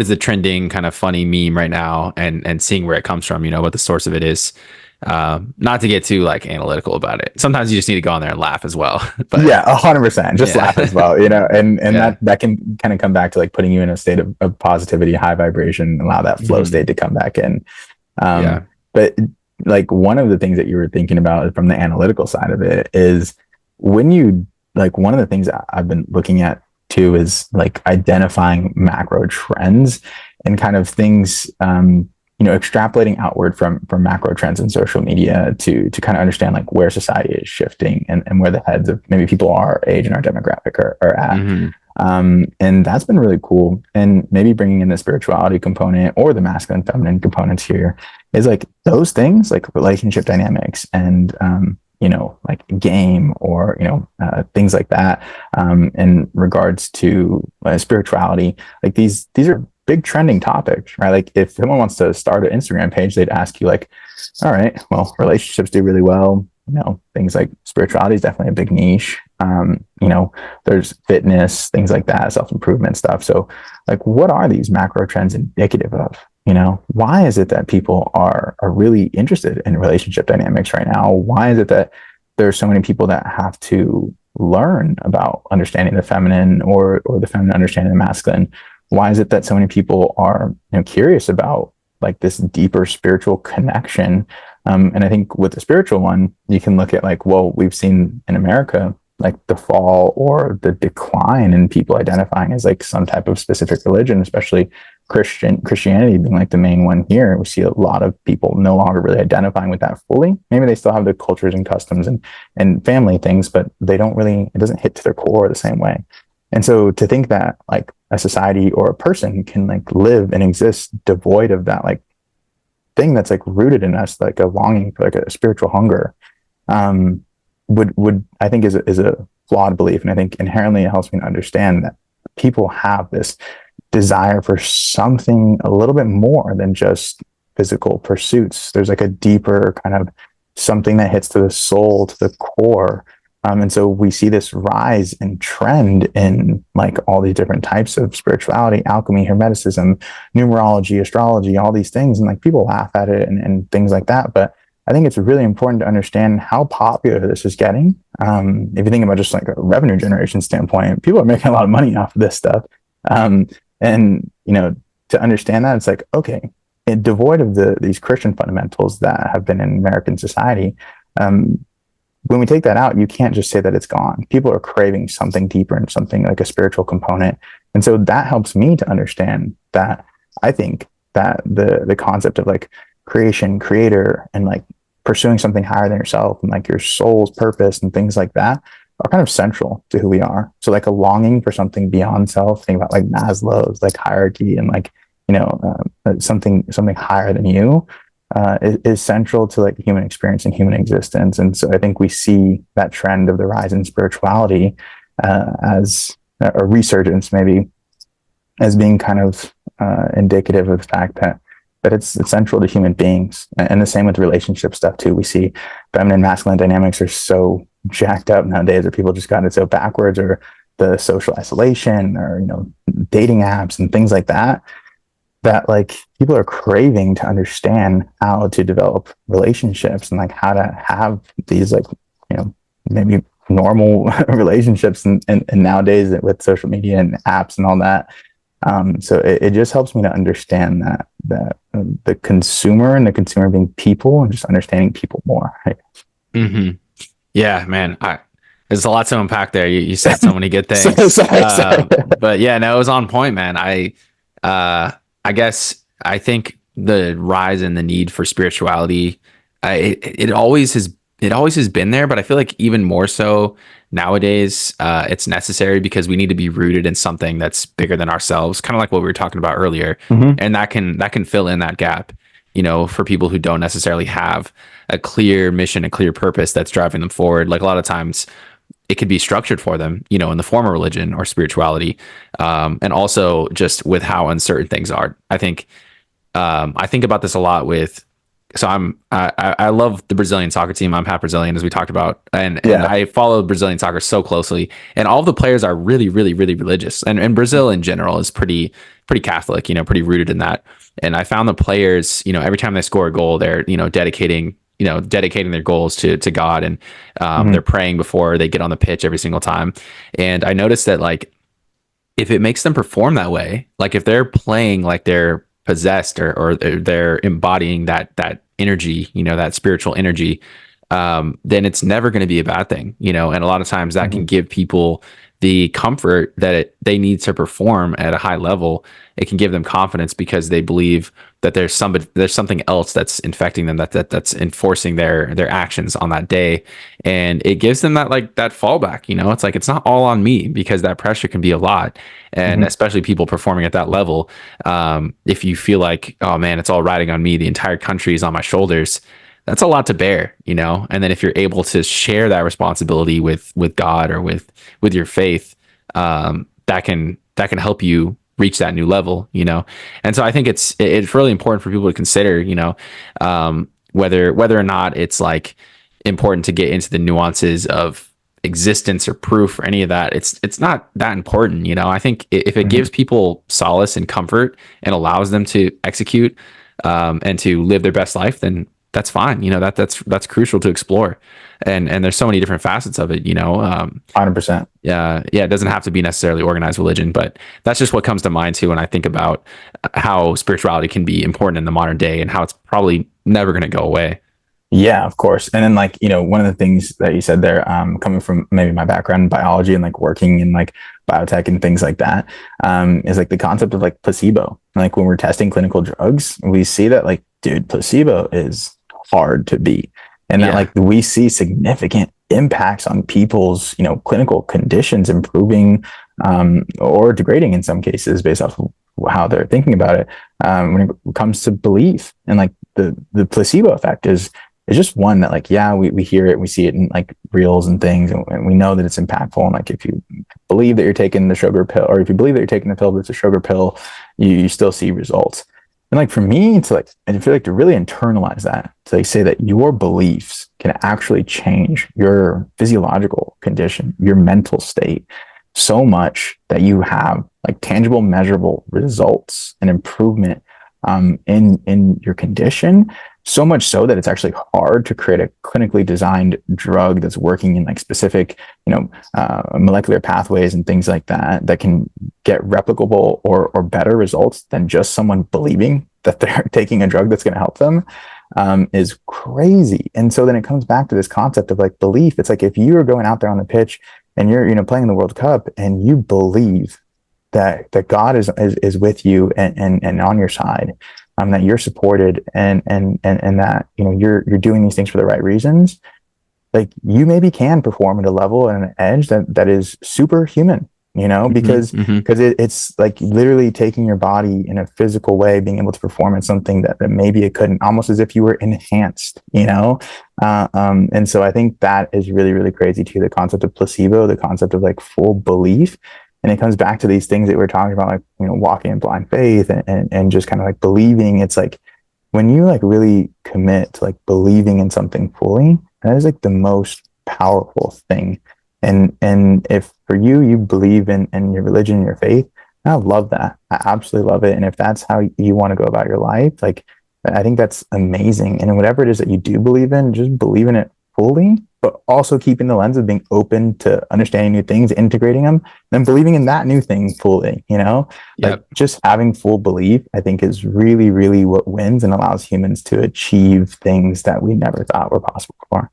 is the trending kind of funny meme right now and seeing where it comes from, what the source of it is. Not to get too like analytical about it. Sometimes you just need to go on there and laugh as well. But Yeah, 100%. Just laugh as yeah. well, and Yeah. that can kind of come back to like putting you in a state of positivity, high vibration, allow that flow Hmm. state to come back in. Um, Yeah. but like one of the things that you were thinking about from the analytical side of it is when you like one of the things I've been looking at too is like identifying macro trends and kind of things extrapolating outward from macro trends in social media to kind of understand like where society is shifting and where the heads of maybe people our age and our demographic are at. Hmm. And that's been really cool. And maybe bringing in the spirituality component or the masculine, feminine components here is like those things, like relationship dynamics and, like game or, things like that. In regards to spirituality, like these are big trending topics, right? Like if someone wants to start an Instagram page, they'd ask you like, all right, well, relationships do really well. Things like spirituality is definitely a big niche. There's fitness, things like that, self-improvement stuff. So like what are these macro trends indicative of? Why is it that people are really interested in relationship dynamics right now? Why is it that there's so many people that have to learn about understanding the feminine or the feminine understanding the masculine? Why is it that so many people are curious about like this deeper spiritual connection? And I think with the spiritual one, you can look at like, well, we've seen in America like the fall or the decline in people identifying as like some type of specific religion, especially Christianity being like the main one here. We see a lot of people no longer really identifying with that fully. Maybe they still have the cultures and customs and family things, but they don't really, it doesn't hit to their core the same way. And so to think that like a society or a person can like live and exist devoid of that like thing that's like rooted in us, like a longing for like a spiritual hunger, um, would I think is a flawed belief. And I think inherently it helps me to understand that people have this desire for something a little bit more than just physical pursuits. There's like a deeper kind of something that hits to the soul, to the core. And so we see this rise and trend in like all these different types of spirituality, alchemy, hermeticism, numerology, astrology, all these things. And like people laugh at it and things like that. But I think it's really important to understand how popular this is getting. If you think about just like a revenue generation standpoint, people are making a lot of money off of this stuff. And to understand that, it's like, okay, devoid of these Christian fundamentals that have been in American society, when we take that out, you can't just say that it's gone. People are craving something deeper and something like a spiritual component. And so that helps me to understand that I think that the concept of like creation, creator, and like pursuing something higher than yourself and like your soul's purpose and things like that are kind of central to who we are. So like a longing for something beyond self, think about like Maslow's like hierarchy and like, something higher than you is central to like human experience and human existence. And so I think we see that trend of the rise in spirituality as a resurgence, maybe as being kind of indicative of the fact that it's central to human beings. And the same with relationship stuff too. We see feminine masculine dynamics are so jacked up nowadays, or people just got it so backwards, or the social isolation, or dating apps and things like that, that like people are craving to understand how to develop relationships and like how to have these like maybe normal relationships and nowadays with social media and apps and all that. So it just helps me to understand that the consumer and the consumer being people and just understanding people more, right? Hmm. Yeah, man. There's a lot to unpack there. You said so many good so, things. sorry. But yeah, no, it was on point, man. Uh, I guess I think the rise in the need for spirituality, it always has it always has been there, but I feel like even more so nowadays, it's necessary because we need to be rooted in something that's bigger than ourselves, kind of like what we were talking about earlier, Hmm. and that can fill in that gap. For people who don't necessarily have a clear mission, a clear purpose that's driving them forward. Like a lot of times, it could be structured for them, in the form of religion or spirituality, and also just with how uncertain things are. I think about this a lot with. So I love the Brazilian soccer team. I'm half Brazilian, as we talked about, and Yeah. I follow Brazilian soccer so closely. And all of the players are really, really, really religious, and Brazil in general is pretty Catholic, pretty rooted in that. And I found the players, every time they score a goal, they're dedicating their goals to God, and they're Hmm. praying before they get on the pitch every single time. And I noticed that, like, if it makes them perform that way, like if they're playing like they're possessed, or they're embodying that energy, that spiritual energy, then it's never going to be a bad thing, And a lot of times that can Hmm. give people the comfort that they need to perform at a high level. It can give them confidence because they believe that there's something else that's infecting them, that's enforcing their actions on that day, and it gives them that, like, that fallback. It's like it's not all on me, because that pressure can be a lot, and Hmm. especially people performing at that level. If you feel like, oh man, it's all riding on me, the entire country is on my shoulders, that's a lot to bear. And then if you're able to share that responsibility with God, or with your faith, that can help you reach that new level. And so I think it's really important for people to consider, whether or not it's like important to get into the nuances of existence or proof or any of that. It's not that important. I think if it gives Hmm. people solace and comfort and allows them to execute, and to live their best life, then that's fine. That's crucial to explore, and there's so many different facets of it. 100%. Yeah, yeah, it doesn't have to be necessarily organized religion, but that's just what comes to mind too when I think about how spirituality can be important in the modern day, and how it's probably never going to go away. Yeah, of course. And then, like, one of the things that you said there, coming from maybe my background in biology and like working in like biotech and things like that, is like the concept of like placebo. Like when we're testing clinical drugs, we see that, like, dude, placebo is hard to beat. And that, Yeah. like, we see significant impacts on people's, clinical conditions improving, or degrading in some cases based off of how they're thinking about it. When it comes to belief, and like the placebo effect is just one that, like, yeah, we hear it, we see it in like reels and things, and we know that it's impactful. And like, if you believe that you're taking the sugar pill, or if you believe that you're taking the pill but it's a sugar pill, you still see results. And like, for me to like, I feel like to really internalize that, to like say that your beliefs can actually change your physiological condition, your mental state, so much that you have like tangible, measurable results and improvement, in your condition, so much so that it's actually hard to create a clinically designed drug that's working in like specific, molecular pathways and things like that, that can get replicable or better results than just someone believing that they're taking a drug that's going to help them, is crazy. And so then it comes back to this concept of like belief. It's like, if you are going out there on the pitch and you're, playing the World Cup, and you believe that God is with you, and on your side, that you're supported, and that, you're doing these things for the right reasons, like, you maybe can perform at a level and an edge that is superhuman, Hmm. because Hmm. it's like literally taking your body in a physical way, being able to perform in something that maybe it couldn't, almost as if you were enhanced. And so I think that is really, really crazy too, the concept of placebo, the concept of like full belief. And it comes back to these things that we're talking about, like, walking in blind faith, and just kind of like believing. It's like, when you like really commit to like believing in something fully, that is like the most powerful thing. And if for you believe in your religion, your faith, I love that. I absolutely love it. And if that's how you want to go about your life, like, I think that's amazing. And whatever it is that you do believe in, just believe in it fully, but also keeping the lens of being open to understanding new things, integrating them, then believing in that new thing fully. Like, Yep. just having full belief, I think, is really, really what wins and allows humans to achieve things that we never thought were possible before.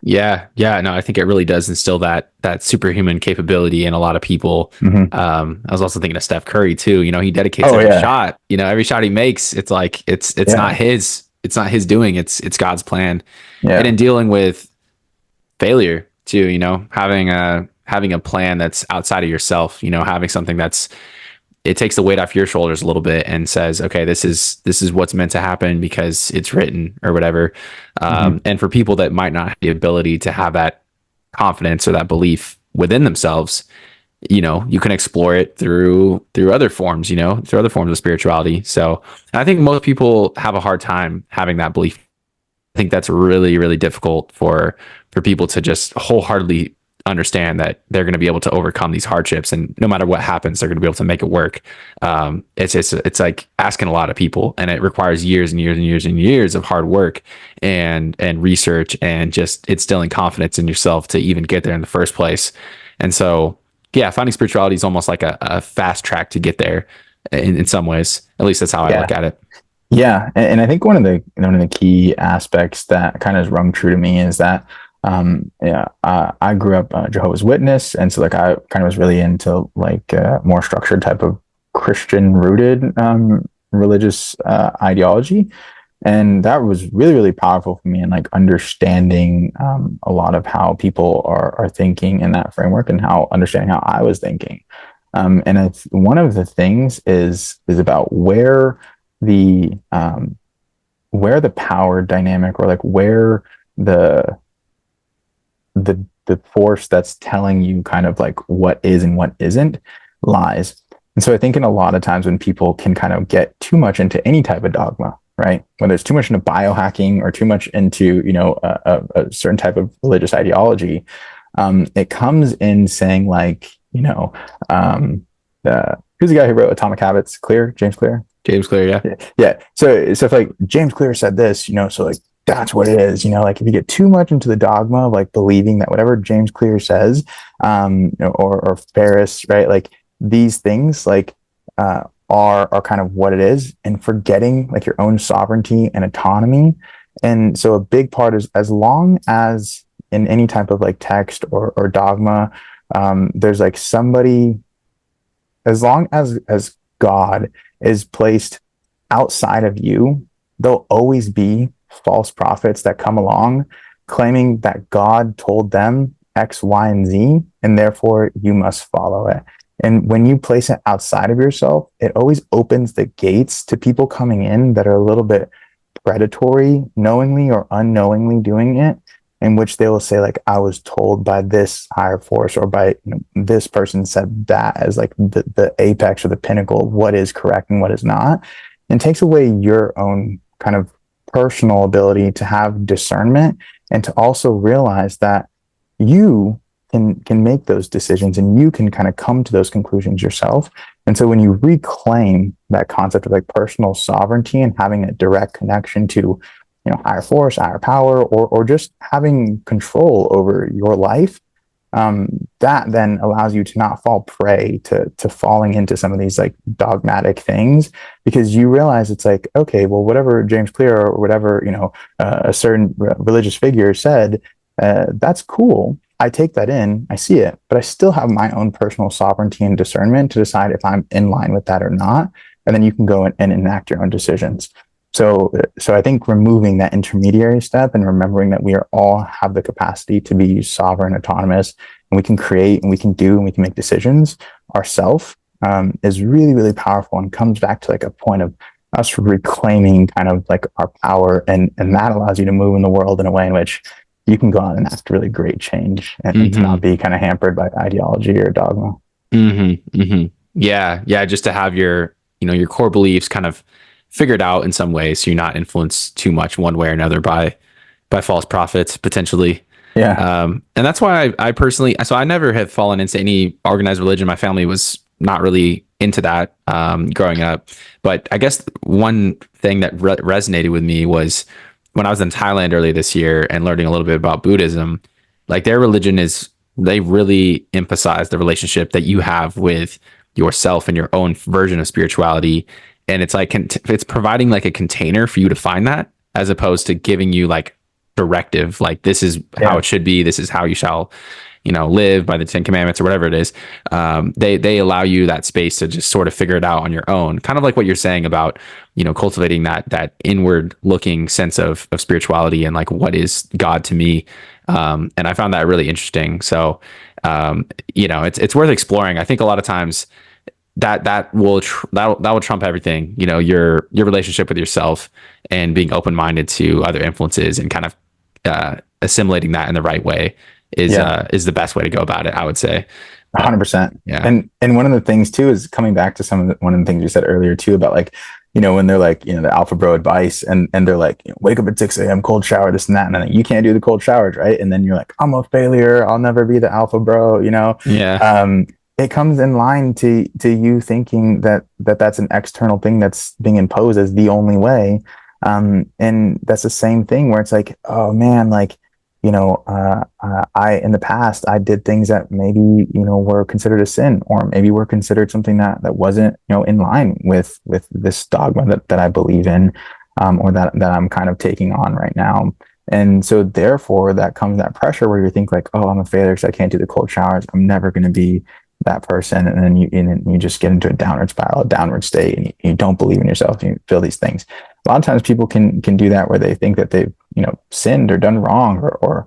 Yeah, yeah, no, I think it really does instill that superhuman capability in a lot of people. Mm-hmm. I was also thinking of Steph Curry too. He dedicates Oh every yeah, shot. Every shot he makes, it's like it's not yeah, his doing. It's God's plan. And yeah. in dealing with failure too, having a plan that's outside of yourself, having something that's, it takes the weight off your shoulders a little bit and says, okay, this is what's meant to happen because it's written or whatever. Hmm. And for people that might not have the ability to have that confidence or that belief within themselves, you can explore it through other forms, through other forms of spirituality. So I think most people have a hard time having that belief. I think that's really, really difficult for people to just wholeheartedly understand that they're going to be able to overcome these hardships, and no matter what happens, they're going to be able to make it work. It's like asking a lot of people, and it requires years and years and years and years of hard work and research, and just instilling confidence in yourself to even get there in the first place. And so, yeah, finding spirituality is almost like a fast track to get there in some ways. At least that's how I Yeah. look at it. Yeah, and I think one of the key aspects that kind of has rung true to me is that yeah, I grew up Jehovah's Witness, and so like I kind of was really into like more structured type of Christian rooted religious ideology, and that was really really powerful for me in like understanding a lot of how people are thinking in that framework and how understanding how I was thinking. And it's one of the things is about the where the power dynamic or like where the the force that's telling you kind of like what is and what isn't lies. And so I think in a lot of times when people can kind of get too much into any type of dogma, right? Whether it's too much into biohacking or too much into, a certain type of religious ideology, it comes in saying like, who's the guy who wrote Atomic Habits? Clear, James Clear. James Clear, yeah. Yeah. So if like James Clear said this, so like that's what it is, like if you get too much into the dogma of like believing that whatever James Clear says, or Ferris, right? Like these things like are kind of what it is, and forgetting like your own sovereignty and autonomy. And so a big part is, as long as in any type of like text or dogma, there's like somebody, as long as God is placed outside of you, there'll always be false prophets that come along claiming that God told them X, Y, and Z, and therefore you must follow it. And when you place it outside of yourself, it always opens the gates to people coming in that are a little bit predatory, knowingly or unknowingly doing it, in which they will say like, I was told by this higher force, or by this person said that as like the apex or the pinnacle of what is correct and what is not, and takes away your own kind of personal ability to have discernment and to also realize that you can make those decisions and you can kind of come to those conclusions yourself. And so when you reclaim that concept of like personal sovereignty and having a direct connection to higher force, higher power, or just having control over your life, that then allows you to not fall prey to falling into some of these like dogmatic things, because you realize it's like, okay, well, whatever James Clear or whatever a certain religious figure said, that's cool. I take that in, I see it, but I still have my own personal sovereignty and discernment to decide if I'm in line with that or not. And then you can go and enact your own decisions. So I think removing that intermediary step and remembering that we are all have the capacity to be sovereign, autonomous, and we can create and we can do and we can make decisions ourselves, is really, really powerful, and comes back to like a point of us reclaiming kind of like our power, and that allows you to move in the world in a way in which you can go out and enact really great change and to not be kind of hampered by ideology or dogma. Mm-hmm, mm-hmm. Yeah, just to have your core beliefs kind of figured out in some ways, so you're not influenced too much one way or another by false prophets potentially. Yeah. And that's why I personally, so I never have fallen into any organized religion. My family was not really into that growing up. But I guess one thing that resonated with me was when I was in Thailand earlier this year and learning a little bit about Buddhism. Like their religion they really emphasize the relationship that you have with yourself and your own version of spirituality. And it's like, it's providing like a container for you to find that, as opposed to giving you like directive, like this is how it should be, this is how you shall live by the Ten Commandments or whatever it is. They allow you that space to just sort of figure it out on your own, kind of like what you're saying about cultivating that inward looking sense of spirituality and like what is God to me. And I found that really interesting. So it's worth exploring. I think a lot of times that will trump everything. Your relationship with yourself and being open minded to other influences and kind of assimilating that in the right way Yeah. is the best way to go about it, I would say. 100%. Yeah. And one of the things too is coming back to one of the things you said earlier too about like, when they're like, the alpha bro advice and they're like, wake up at 6 a.m., cold shower, this and that. And then you can't do the cold showers, right? And then you're like, I'm a failure. I'll never be the alpha bro. Yeah. It comes in line to you thinking that's an external thing that's being imposed as the only way. And that's the same thing where it's like, oh man, like, I in the past I did things that maybe were considered a sin, or maybe were considered something that wasn't in line with this dogma that I believe in, or that I'm kind of taking on right now. And so therefore that comes that pressure where you think like, oh, I'm a failure because I can't do the cold showers. I'm never going to be that person. And then you just get into a downward spiral, a downward state, and you don't believe in yourself, and you feel these things. A lot of times people can do that where they think that they've sinned or done wrong, or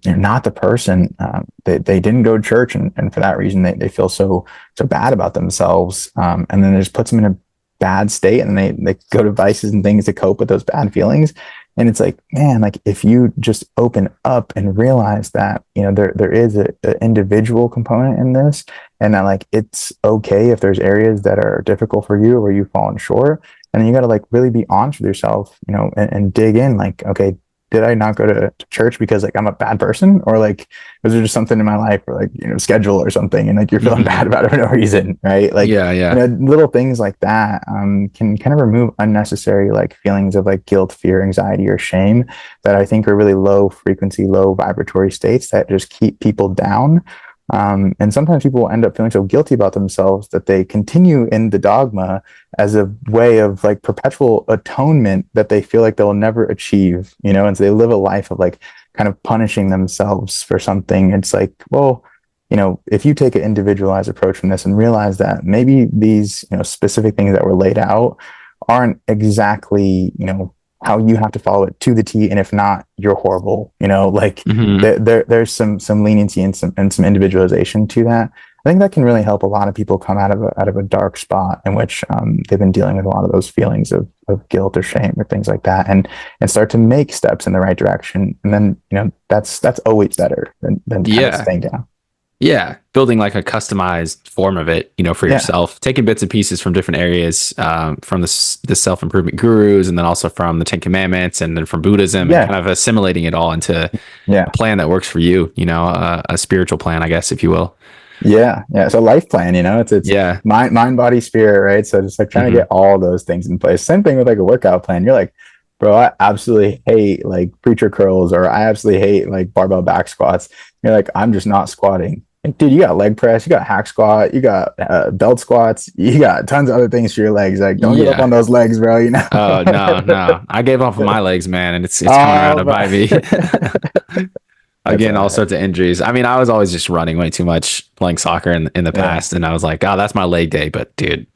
they're not the person. They didn't go to church, and for that reason they feel so bad about themselves, and then it just puts them in a bad state, and they go to vices and things to cope with those bad feelings. And it's like, man, like if you just open up and realize that there is an individual component in this, and that like it's okay if there's areas that are difficult for you or where you've fallen short. And then you got to like really be honest with yourself, and dig in like, okay, did I not go to church because like I'm a bad person, or like was there just something in my life, or like schedule or something, and like you're feeling bad about it for no reason, right? Like Yeah. little things like that can kind of remove unnecessary like feelings of like guilt, fear, anxiety, or shame that I think are really low frequency, low vibratory states that just keep people down. And sometimes people will end up feeling so guilty about themselves that they continue in the dogma as a way of like perpetual atonement that they feel like they'll never achieve, and so they live a life of like kind of punishing themselves for something. It's like, well, if you take an individualized approach from this and realize that maybe these, specific things that were laid out aren't exactly, how you have to follow it to the T, and if not, you're horrible. There's some leniency and some individualization to that. I think that can really help a lot of people come out of a dark spot in which they've been dealing with a lot of those feelings of guilt or shame or things like that, and start to make steps in the right direction. And then that's always better than kind of staying down. Yeah, building like a customized form of it, for yourself, taking bits and pieces from different areas, from the self-improvement gurus, and then also from the Ten Commandments, and then from Buddhism, and kind of assimilating it all into a plan that works for you, a spiritual plan, I guess, if you will. Yeah. It's a life plan, it's mind, body, spirit, right? So just like trying to get all those things in place. Same thing with like a workout plan. You're like, bro, I absolutely hate like preacher curls, or I absolutely hate like barbell back squats. You're like, I'm just not squatting. Like, dude, you got leg press, you got hack squat, you got belt squats, you got tons of other things for your legs. Like, don't give up on those legs, bro. Oh no, I gave up on my legs, man, and it's coming around to bite me. Again, all sorts of injuries. I mean, I was always just running way too much, playing soccer in the past, and I was like, oh, that's my leg day. But dude,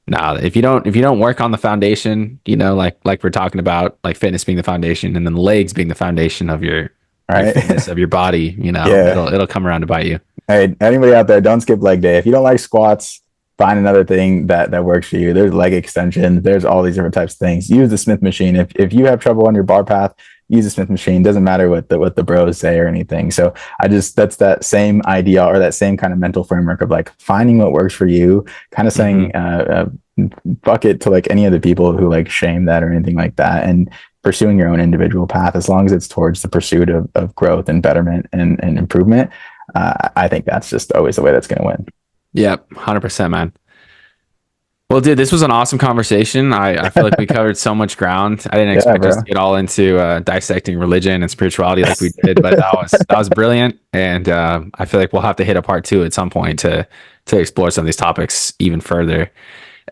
no, if you don't work on the foundation, like we're talking about, like fitness being the foundation, and then the legs being the foundation of your fitness of your body, it'll come around to bite you. Hey, anybody out there, don't skip leg day. If you don't like squats, find another thing that works for you. There's leg extension. There's all these different types of things. Use the Smith machine. If you have trouble on your bar path, use the Smith machine. Doesn't matter what the bros say or anything. So that's that same idea, or that same kind of mental framework of like finding what works for you, kind of saying fuck it to like any of the people who like shame that or anything like that, and pursuing your own individual path, as long as it's towards the pursuit of growth and betterment and improvement. I think that's just always the way that's going to win. Yep, 100%, man. Well, dude, this was an awesome conversation. I feel like we covered so much ground. I didn't expect us to get all into dissecting religion and spirituality like we did, but that was brilliant. And I feel like we'll have to hit a part 2 at some point to explore some of these topics even further.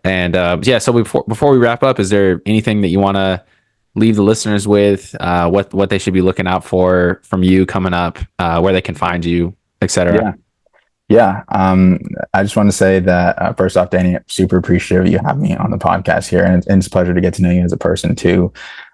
And so before we wrap up, is there anything that you want to leave the listeners with? What they should be looking out for from you coming up? Where they can find you? etc. Yeah. Yeah. I just want to say that first off, Danny, super appreciative you have me on the podcast here. And it's a pleasure to get to know you as a person too.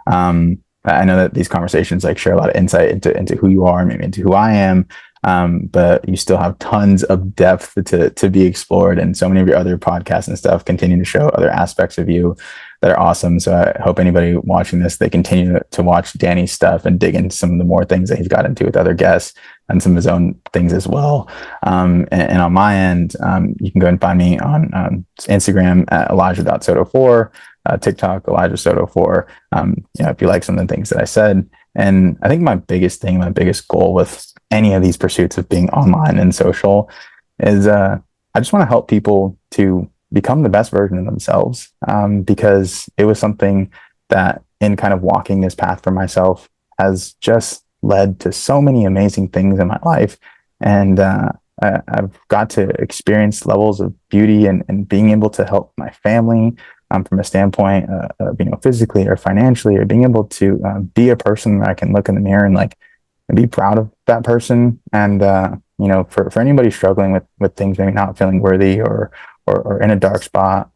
I know that these conversations like share a lot of insight into who you are, maybe into who I am. But you still have tons of depth to be explored. And so many of your other podcasts and stuff continue to show other aspects of you that are awesome. So I hope anybody watching this, they continue to watch Danny's stuff and dig into some of the more things that he's got into with other guests and some of his own things as well. And on my end, you can go and find me on Instagram at elijah.soto4, TikTok, Elijah Soto4. If you like some of the things that I said. And I think my biggest thing, my biggest goal with any of these pursuits of being online and social is I just want to help people to become the best version of themselves, because it was something that in kind of walking this path for myself has just led to so many amazing things in my life. And I've got to experience levels of beauty and being able to help my family from a standpoint of, physically or financially, or being able to be a person that I can look in the mirror and like and be proud of that person. And, for anybody struggling with things, maybe not feeling worthy or in a dark spot,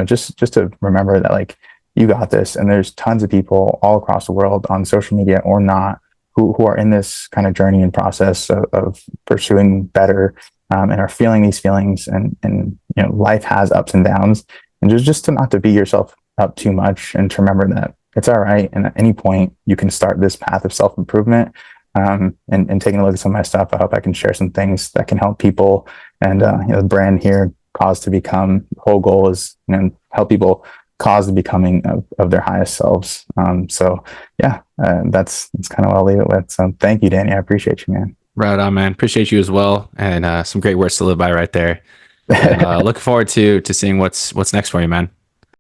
just to remember that like you got this. And there's tons of people all across the world on social media or not who are in this kind of journey and process of pursuing better, and are feeling these feelings, and life has ups and downs, and just to not to beat yourself up too much, and to remember that it's all right. And at any point you can start this path of self-improvement. And taking a look at some of my stuff, I hope I can share some things that can help people. And the brand here, Cause to Become, the whole goal is help people cause the becoming of their highest selves. So yeah, that's kind of what I'll leave it with. So thank you, Danny. I appreciate you, man. Right on, man. Appreciate you as well, and some great words to live by right there. And looking forward to seeing what's next for you, man.